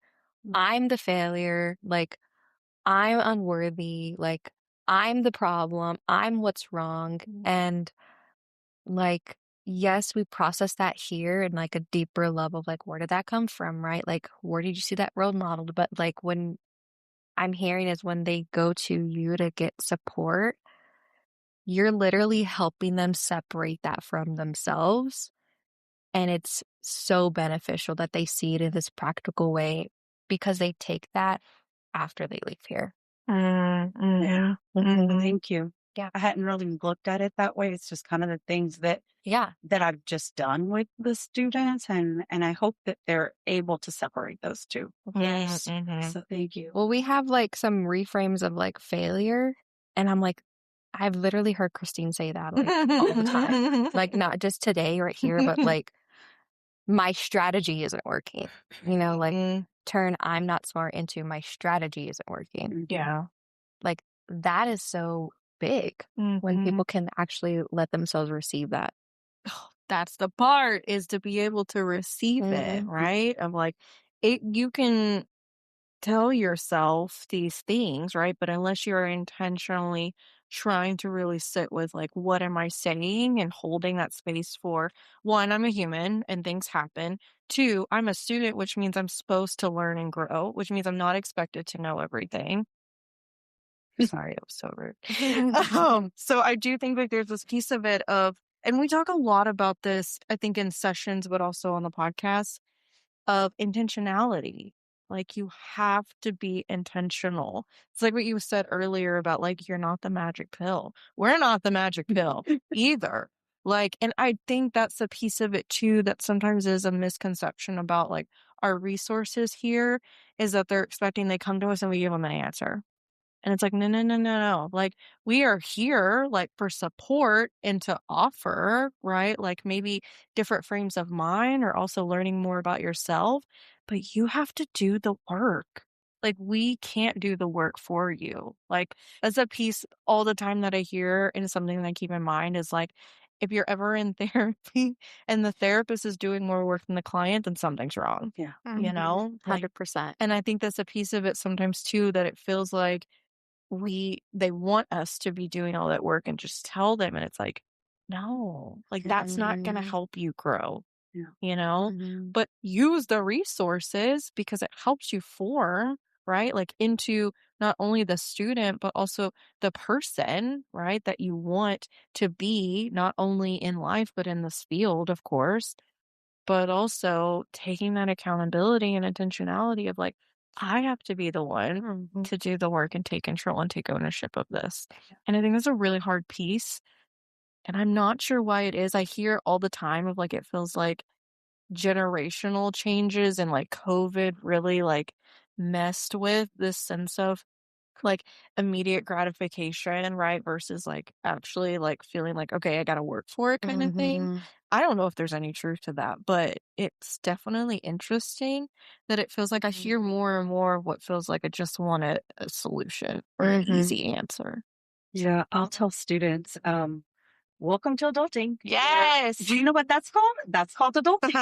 I'm the failure, like, I'm unworthy, like, I'm the problem, I'm what's wrong. And, like, yes, we process that here in, like, a deeper level of, like, where did that come from, right? Like, where did you see that role modeled? But, like, when I'm hearing is when they go to you to get support, you're literally helping them separate that from themselves. And it's so beneficial that they see it in this practical way because they take that after they leave here. Yeah. Well, Mhm. thank you. Yeah. I hadn't really looked at it that way. It's just kind of the things Yeah. that I've just done with the students, and I hope that they're able to separate those two. Yes. Mhm. So thank you. Well, we have like some reframes of like failure. And I'm like, I've literally heard Christine say that like all the time. Like, not just today right here, but like, my strategy isn't working. Like, Mm, turn I'm not smart into my strategy isn't working. Mhm. yeah. Like, that is so big when Mhm. people can actually let themselves receive that. That's the part is to be able to receive it, Mhm. right? Of like you can tell yourself these things, right? But unless you're intentionally trying to really sit with like, what am I saying and holding that space for one, I'm a human and things happen. Two, I'm a student, which means I'm supposed to learn and grow, which means I'm not expected to know everything. Sorry, that was so rude. So I do think like there's this piece of it of, and we talk a lot about this, I think in sessions, but also on the podcast of intentionality. Like you have to be intentional. It's like what you said earlier about like, you're not the magic pill. We're not the magic pill either. Like, and I think that's a piece of it too, that sometimes is a misconception about like our resources here is that they're expecting they come to us and we give them an answer. And it's like, no, no, no, no, no. Like, we are here, like, for support and to offer, right? Like, maybe different frames of mind or also learning more about yourself, but you have to do the work. Like, we can't do the work for you. Like, that's a piece all the time that I hear, and something that I keep in mind is like, if you're ever in therapy and the therapist is doing more work than the client, then something's wrong, Yeah. you know? Like, 100%. and I think that's a piece of it sometimes too, that it feels like, they want us to be doing all that work and just tell them, and it's like, no, like that's not going to Mhm. help you grow. Yeah. you know, Mhm. but use the resources because it helps you form, right? Like into not only the student, but also the person, right? That you want to be not only in life, but in this field, of course, but also taking that accountability and intentionality of like, I have to be the one Mhm. to do the work and take control and take ownership of this. And I think that's a really hard piece. And I'm not sure why it is. I hear all the time of like, it feels like generational changes and like COVID really like messed with this sense of like immediate gratification, right? Versus like actually like feeling like, okay, I got to work for it kind of thing. Mhm. I don't know if there's any truth to that, but it's definitely interesting that it feels like I hear more and more of what feels like I just want a solution or an Mhm. easy answer. Yeah, I'll tell students, welcome to adulting. Yes. Do you know what that's called? That's called adulting,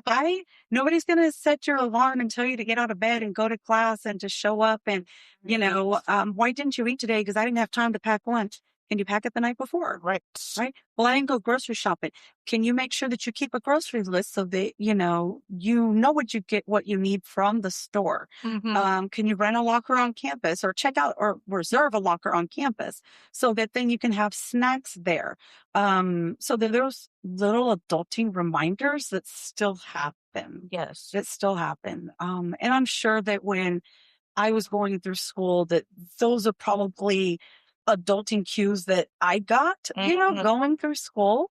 right? Nobody's going to set your alarm and tell you to get out of bed and go to class and to show up. And, why didn't you eat today? Because I didn't have time to pack lunch. Can you pack it the night before? Right. Right. Well, I didn't go grocery shopping. Can you make sure that you keep a grocery list so that, what you get, what you need from the store? Mm-hmm. Can you rent a locker on campus or check out or reserve a locker on campus so that then you can have snacks there? So that there's little adulting reminders that still happen, Yes. that still happen. And I'm sure that when I was going through school, that those are probably adulting cues that I got, Mhm. going through school.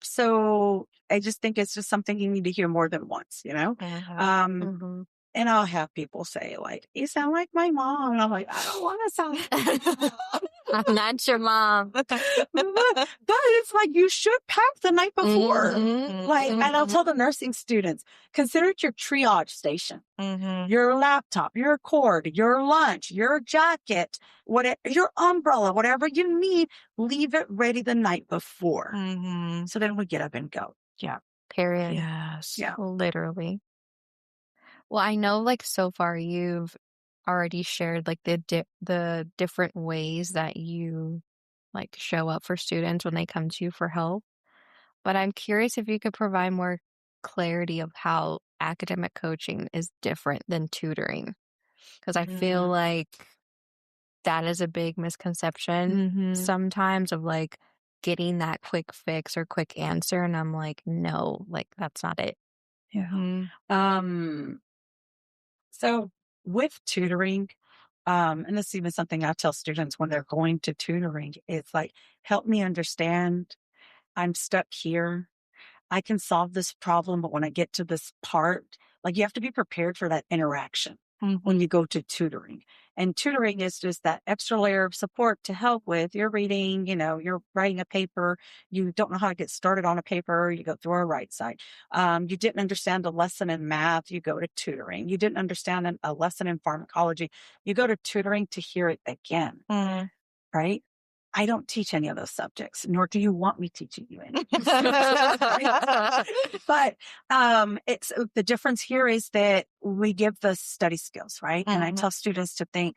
So I just think it's just something you need to hear more than once, Mhm. Um, Mhm. and I'll have people say like, "You sound like my mom," and I'm like, "I don't want to sound like my mom." I'm not your mom. But it's like you should pack the night before. Mhm. Like, and I'll Mhm. tell the nursing students, consider it your triage station. Mhm. Your laptop, your cord, your lunch, your jacket, whatever, your umbrella, whatever you need, leave it ready the night before. Mhm. So then we get up and go. Yeah. Period. Yes. Yeah. Literally. Well, I know like so far you've already shared like the different ways that you like show up for students when they come to you for help. But I'm curious if you could provide more clarity of how academic coaching is different than tutoring. Because I feel Mm, like that is a big misconception Mhm. sometimes of like getting that quick fix or quick answer. And I'm like, no, like that's not it. yeah. Mhm. Um, so with tutoring, and this is even something I tell students when they're going to tutoring, it's like, help me understand. I'm stuck here. I can solve this problem, but when I get to this part, like you have to be prepared for that interaction when Mhm. you go to tutoring. And tutoring is just that extra layer of support to help with your reading. You're writing a paper. You don't know how to get started on a paper. You go through a right side. You didn't understand a lesson in math. You go to tutoring. You didn't understand a lesson in pharmacology. You go to tutoring to hear it again, Mhm. right? I don't teach any of those subjects, nor do you want me teaching you any of those subjects, right? But it's the difference here is that we give the study skills, right? And I Mhm. tell students to think,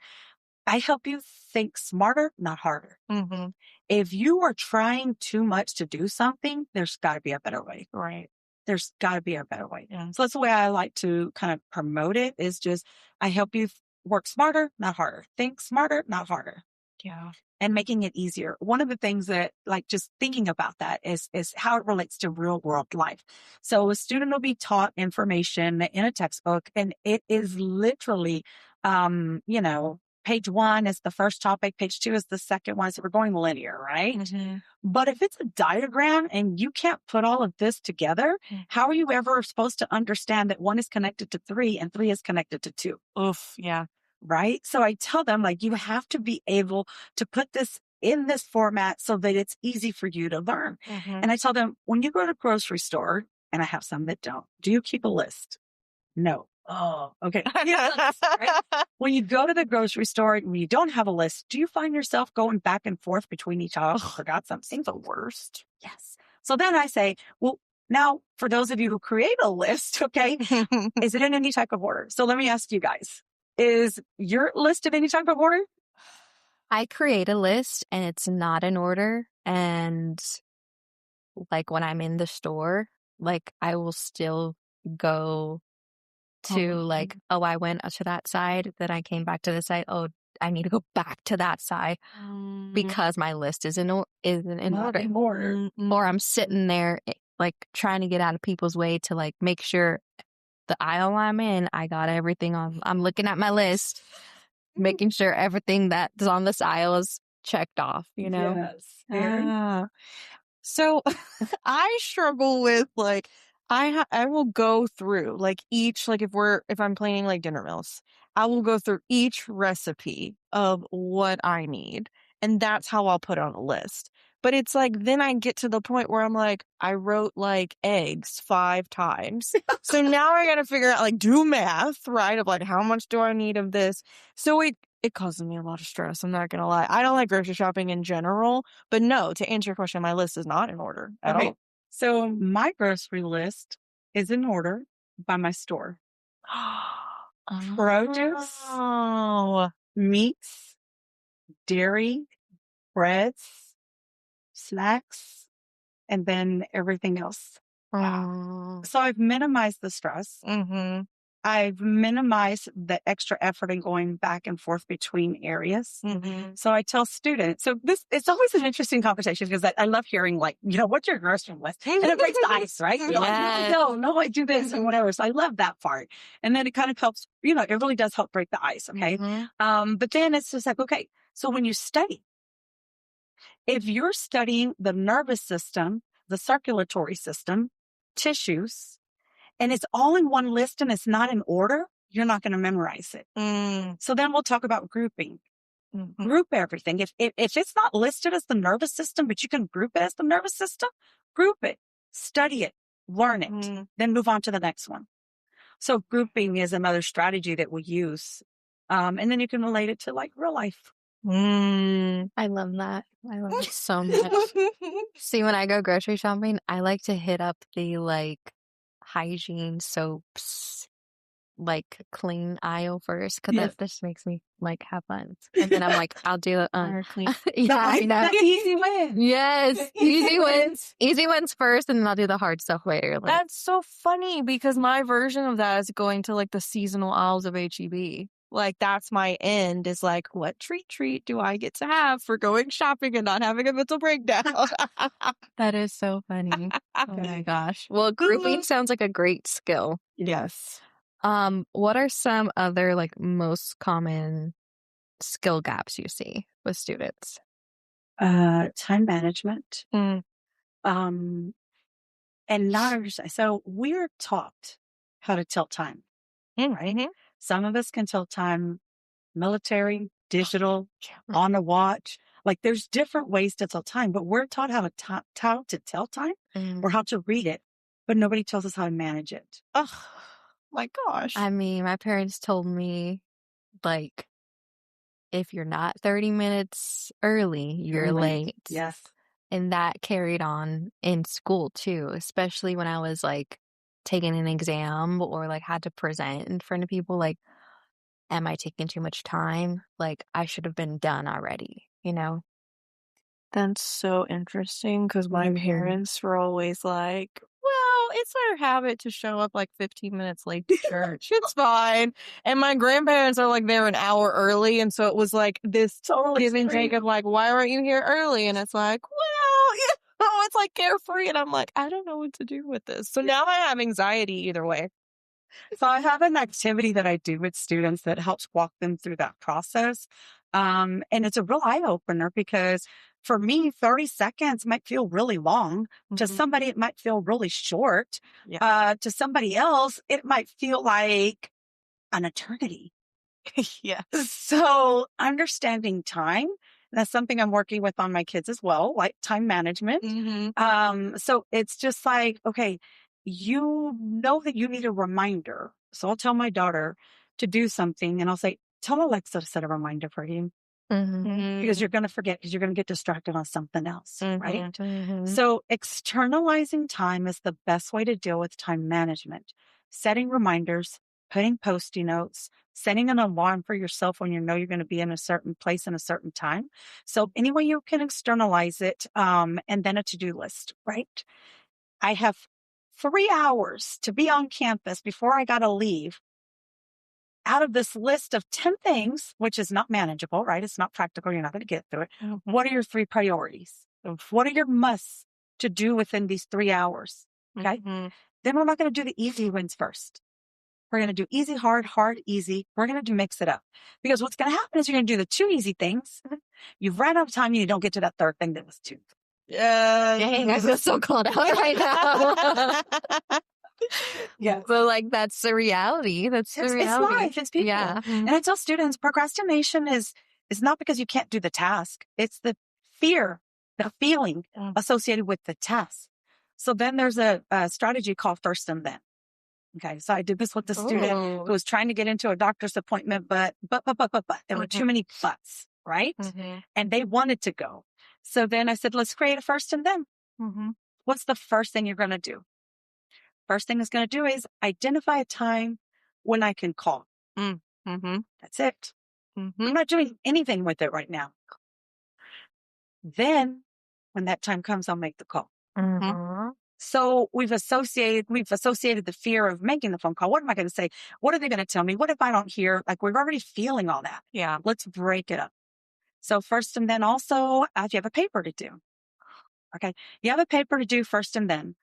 I help you think smarter, not harder. Mhm. If you are trying too much to do something, there's got to be a better way. Right. There's got to be a better way. Yeah. So that's the way I like to kind of promote it is just, I help you work smarter, not harder. Think smarter, not harder, Yeah. and making it easier. One of the things that like just thinking about that is how it relates to real world life. So a student will be taught information in a textbook and it is literally, page one is the first topic, page two is the second one. So we're going linear, right? Mhm. But if it's a diagram and you can't put all of this together, how are you ever supposed to understand that one is connected to three and three is connected to two? Oof. Yeah. Right? So I tell them, like, you have to be able to put this in this format so that it's easy for you to learn. Mhm. And I tell them, when you go to the grocery store, and I have some that don't, do you keep a list? No. Oh, okay. Yes, right? When you go to the grocery store and you don't have a list, do you find yourself going back and forth between each other? Ugh, Forgot something. the worst. Yes. So then I say, well, now for those of you who create a list, okay, is it in any type of order? So let me ask you guys, is your list in any type of order? I create a list and it's not in order. And like when I'm in the store, like I will still go to like, oh, I went to that side, then I came back to this side. Oh, I need to go back to that side because my list isn't in Not order. in order. Or I'm sitting there like trying to get out of people's way to like make sure the aisle I'm in, I got everything on. I'm looking at my list, making sure everything that's on this aisle is checked off, you know? Yes. Very. So I struggle with like I will go through like each like if I'm planning like dinner meals, I will go through each recipe of what I need, and that's how I'll put on a list. But it's like then I get to the point where I'm like I wrote like eggs 5 times. So now I got to figure out like do math, right? Of like how much do I need of this. So it causes me a lot of stress. I'm not going to lie. I don't like grocery shopping in general. But no, to answer your question, my list is not in order at Okay. all. So my grocery list is in order by my store. Produce, Oh. meats, dairy, breads, snacks, and then everything else. Oh. So I've minimized the stress. Mm-hmm. I've minimized the extra effort in going back and forth between areas. Mm-hmm. So I tell students, so it's always an interesting conversation because I love hearing like, what's your grocery list? And it breaks the ice, right? You're like, no, I do this and whatever. So I love that part. And then it kind of helps, it really does help break the ice. Okay. Mm-hmm. But then it's just like, okay, so when you study, if you're studying the nervous system, the circulatory system, tissues, and it's all in one list and it's not in order, you're not going to memorize it. So then we'll talk about grouping. Mm-hmm. Group everything. If it's not listed as the nervous system, but you can group it as the nervous system, group it, study it, learn it, then move on to the next one. So grouping is another strategy that we use. And then you can relate it to like real life. I love that. I love it so much. See, when I go grocery shopping, I like to hit up the like hygiene soaps, like clean aisle first because that just makes me like have fun. And then I'm like, I'll do it. clean. Yeah, I know. The easy win. Yes, easy wins. Easy wins first, and then I'll do the hard stuff later. Like, That's so funny because my version of that is going to like the seasonal aisles of HEB. Like that's my end is like, what treat do I get to have for going shopping and not having a mental breakdown? that is so funny. Oh my gosh. Well, grouping sounds like a great skill. Yes. What are some other like most common skill gaps you see with students? Time management. Mm. And not so we're taught how to tell time, right? Mm-hmm. Some of us can tell time military, digital, on a watch. Like there's different ways to tell time, but we're taught how to tell time or how to read it, but nobody tells us how to manage it. Oh my gosh. I mean, my parents told me like if you're not 30 minutes early, you're late. Yes. And that carried on in school too, especially when I was like taking an exam or like had to present in front of people. Like, am I taking too much time? Like, I should have been done already, you know? That's so interesting because my parents were always like, well, it's our habit to show up like 15 minutes late to church. It's fine. And my grandparents are like there an hour early. And so it was like this give and take of like, why weren't you here early? And it's like, well, it's like carefree. And I'm like, I don't know what to do with this. So now I have anxiety either way. So I have an activity that I do with students that helps walk them through that process. And it's a real eye opener because for me, 30 seconds might feel really long. To somebody, it might feel really short. To somebody else, it might feel like an eternity. Yeah. So understanding time, that's something I'm working with on my kids as well, like time management. So it's just like, okay, you know that you need a reminder. So I'll tell my daughter to do something and I'll say, tell Alexa to set a reminder for you because you're going to forget because you're going to get distracted on something else. Right. So externalizing time is the best way to deal with time management, setting reminders, putting Post-it notes, setting an alarm for yourself when you know you're going to be in a certain place in a certain time. So any way you can externalize it, and then a to-do list, right? I have 3 hours to be on campus before I got to leave out of this list of 10 things, which is not manageable, right? It's not practical. You're not going to get through it. What are your 3 priorities? What are your musts to do within these 3 hours? Okay. Then we're not going to do the easy wins first. We're going to do easy, hard, hard, easy. We're going to mix it up, because what's going to happen is you're going to do the 2 easy things. You've ran out of time and you don't get to that 3rd thing that was 2. Dang, I feel so called out right now. Yes. But like, that's the reality. That's the It's reality. life. It's people. Yeah. And I tell students, procrastination is not because you can't do the task. It's the fear, the feeling associated with the task. So then there's a strategy called first and then. Okay. So I did this with the student who was trying to get into a doctor's appointment, but. There were too many buts, right? And they wanted to go. So then I said, let's create a first and then. What's the first thing you're going to do? First thing it's going to do is identify a time when I can call. That's it. I'm not doing anything with it right now. Then when that time comes, I'll make the call. So we've associated the fear of making the phone call. What am I going to say? What are they going to tell me? What if I don't hear? Like, we're already feeling all that. Yeah. Let's break it up. So first and then also, if you have a paper to do. Okay. You have a paper to do first and then.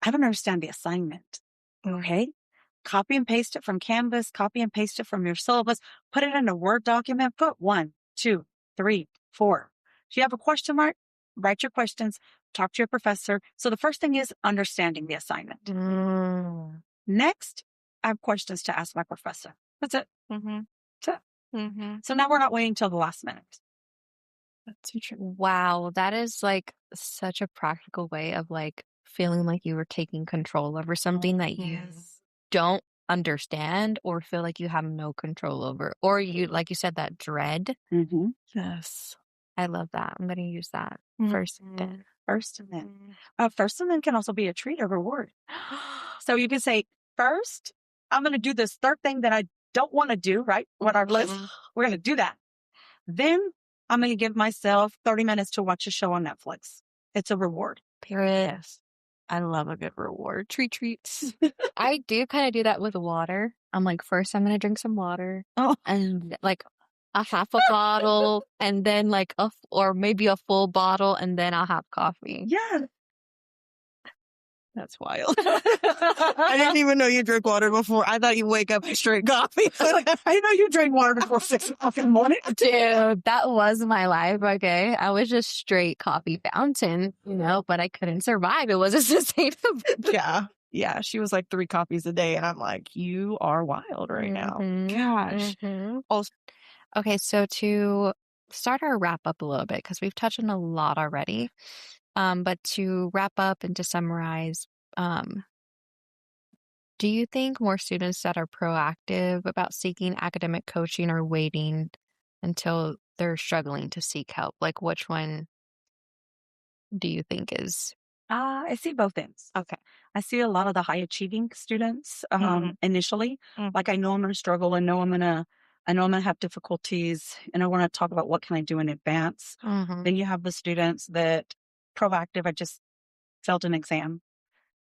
I don't understand the assignment. Okay. Copy and paste it from Canvas, copy and paste it from your syllabus, put it in a Word document, put 1, 2, 3, 4. If you have a question mark, write your questions, talk to your professor. So the first thing is understanding the assignment. Next, I have questions to ask my professor. That's it. That's it. So now we're not waiting till the last minute. That's so true. Wow, that is like such a practical way of like feeling like you were taking control over something that you don't understand or feel like you have no control over. Or you, like you said, that dread. Yes. I love that. I'm going to use that first and then. First and then. First and then can also be a treat or reward. So you can say, first, I'm going to do this 3rd thing that I don't want to do, right? What our list, we're going to do that. Then I'm going to give myself 30 minutes to watch a show on Netflix. It's a reward. Period. Yes. I love a good reward. Treats. I do kind of do that with water. I'm like, first I'm going to drink some water. And like a half a bottle, and then like or maybe a full bottle, and then I'll have coffee. Yeah. That's wild. I didn't even know you drink water before. I thought you wake up and straight coffee. I didn't know you drank water before 6 o'clock in the morning. Dude, that was my life, okay? I was just straight coffee fountain, but I couldn't survive. It wasn't sustainable. Yeah. She was like 3 coffees a day, and I'm like, you are wild right now. Gosh. Okay, so to start our wrap up a little bit, because we've touched on a lot already, but to wrap up and to summarize, do you think more students that are proactive about seeking academic coaching are waiting until they're struggling to seek help? Like, which one do you think is? I see both ends. Okay. I see a lot of the high achieving students initially. Like, I know I'm going to struggle. I know I'm going to have difficulties, and I want to talk about what can I do in advance. Then you have the students that proactive. I just failed an exam.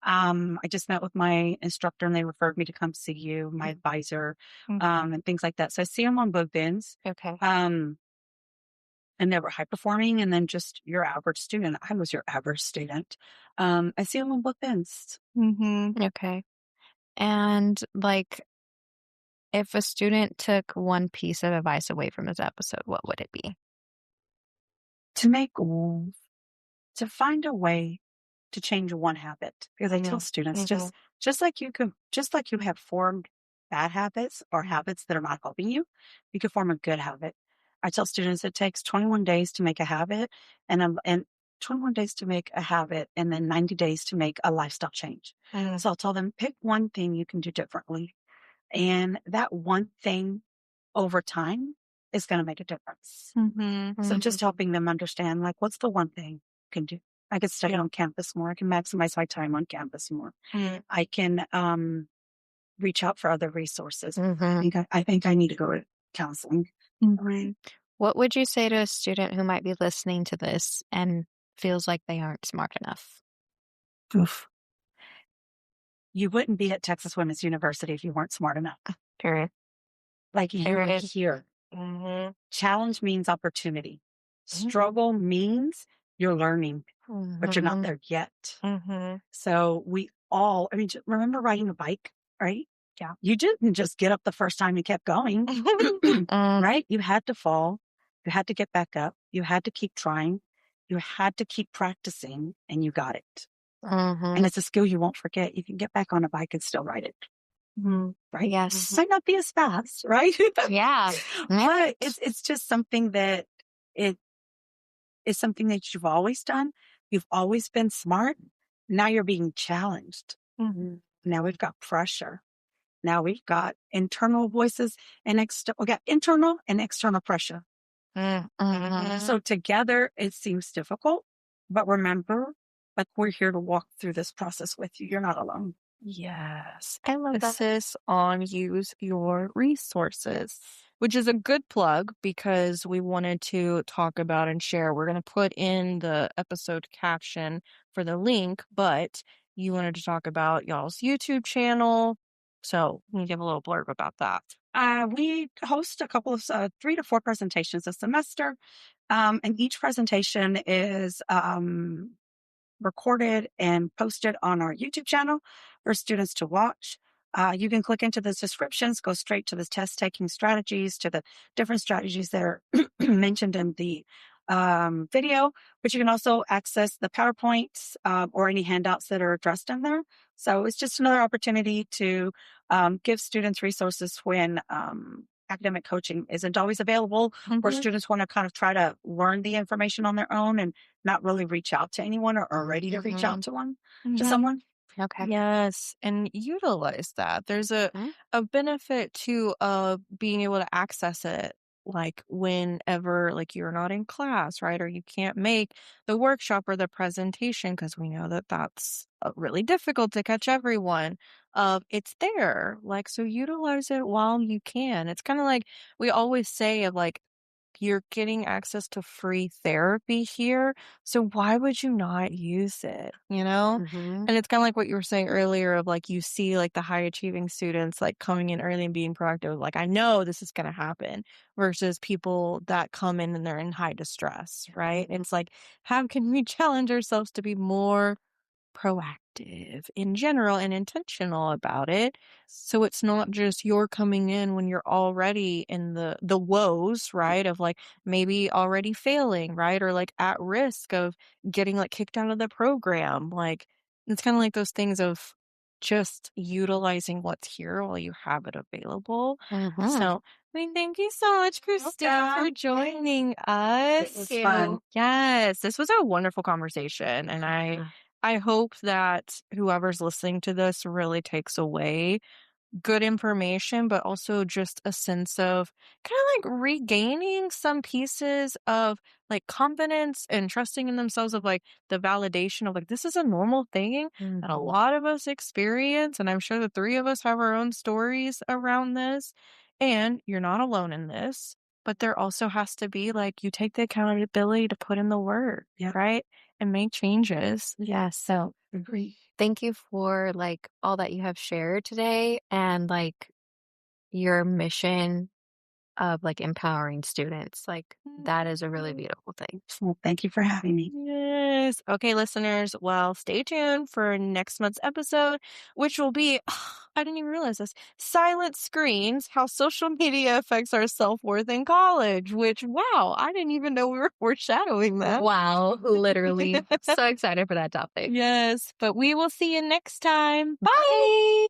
I just met with my instructor and they referred me to come see you, my advisor, and things like that. So I see them on both ends. Okay. And they were high performing, and then just your average student. I was your average student. I see them on both ends. Okay. And like, if a student took one piece of advice away from this episode, what would it be? To find a way to change one habit. Because I tell students, just like you have formed bad habits or habits that are not helping you, you can form a good habit. I tell students it takes 21 days to make a habit, and 21 days to make a habit, and then 90 days to make a lifestyle change. So I'll tell them, pick one thing you can do differently. And that one thing over time is going to make a difference. So just helping them understand, like, what's the one thing you can do? I can study on campus more. I can maximize my time on campus more. I can reach out for other resources. I think I need to go to counseling. What would you say to a student who might be listening to this and feels like they aren't smart enough? you wouldn't be at Texas Women's University if you weren't smart enough. Period. Like you're Period. here. Mhm. Challenge means opportunity. Mhm. Struggle means you're learning, but you're not Mhm. there yet. Mhm. So we all, I mean, remember riding a bike, right? Yeah. You didn't just get up the first time you kept going, Mm. right? You had to fall. You had to get back up. You had to keep trying. You had to keep practicing, and you got it. And Mhm. it's a skill you won't forget. You can get back on a bike and still ride it, Mhm. right? Yes. Might not be as fast, right? Yeah. But Right. it's just something that it is something that you've always done. You've always been smart. Now you're being challenged. Mhm. Now we've got pressure. Now we've got internal voices and we got internal and external pressure. Mhm. So together it seems difficult, but remember, like we're here to walk through this process with you. You're not alone. Yes. I love that. Emphasis on use your resources, which is a good plug because we wanted to talk about and share. We're going to put in the episode caption for the link, but you wanted to talk about y'all's YouTube channel. So can you give a little blurb about that? We host a couple of 3 to 4 presentations a semester, and each presentation is recorded and posted on our YouTube channel for students to watch. You can click into the descriptions, go straight to the test taking strategies, to the different strategies that are mentioned in the video, but you can also access the PowerPoints or any handouts that are addressed in there. So it's just another opportunity to give students resources when academic coaching isn't always available, or Mhm. students want to kind of try to learn the information on their own and not really reach out to anyone or are ready to reach out to Mhm. someone. Okay. Yes, and utilize that. There's Mhm. a benefit to being able to access it like whenever like you're not in class, right? Or you can't make the workshop or the presentation because we know that that's really difficult to catch everyone. It's there. Like so utilize it while you can. It's kind of like we always say of like you're getting access to free therapy here, so why would you not use it, you know? Mhm. And it's kinda like what you were saying earlier of, like, you see, like, the high achieving students, like, coming in early and being proactive, like, "I know this is gonna happen," versus people that come in and they're in high distress, right? It's like, how can we challenge ourselves to be more proactive in general and intentional about it. So it's not just you're coming in when you're already in the woes, right? Of like maybe already failing, right? Or like at risk of getting like kicked out of the program. Like it's kind of like those things of just utilizing what's here while you have it available. Mhm. So I mean, thank you so much, Christine, for joining us. It was fun. Yes, this was a wonderful conversation, and I hope that whoever's listening to this really takes away good information, but also just a sense of kind of like regaining some pieces of like confidence and trusting in themselves of like the validation of like, this is a normal thing that a Mhm. lot of us experience. And I'm sure the three of us have our own stories around this. And you're not alone in this. But there also has to be like, you take the accountability to put in the work, Yep. right? And make changes. Yeah, so Agree. thank you for like all that you have shared today and like your mission of like empowering students. Like that is a really beautiful thing. Well, thank you for having me. Yes. Okay, listeners. Well, stay tuned for next month's episode, which will be, I didn't even realize this, silent screens, how social media affects our self-worth in college, which, wow, I didn't even know we were foreshadowing that. Wow, literally. So excited for that topic. Yes, but we will see you next time. Bye.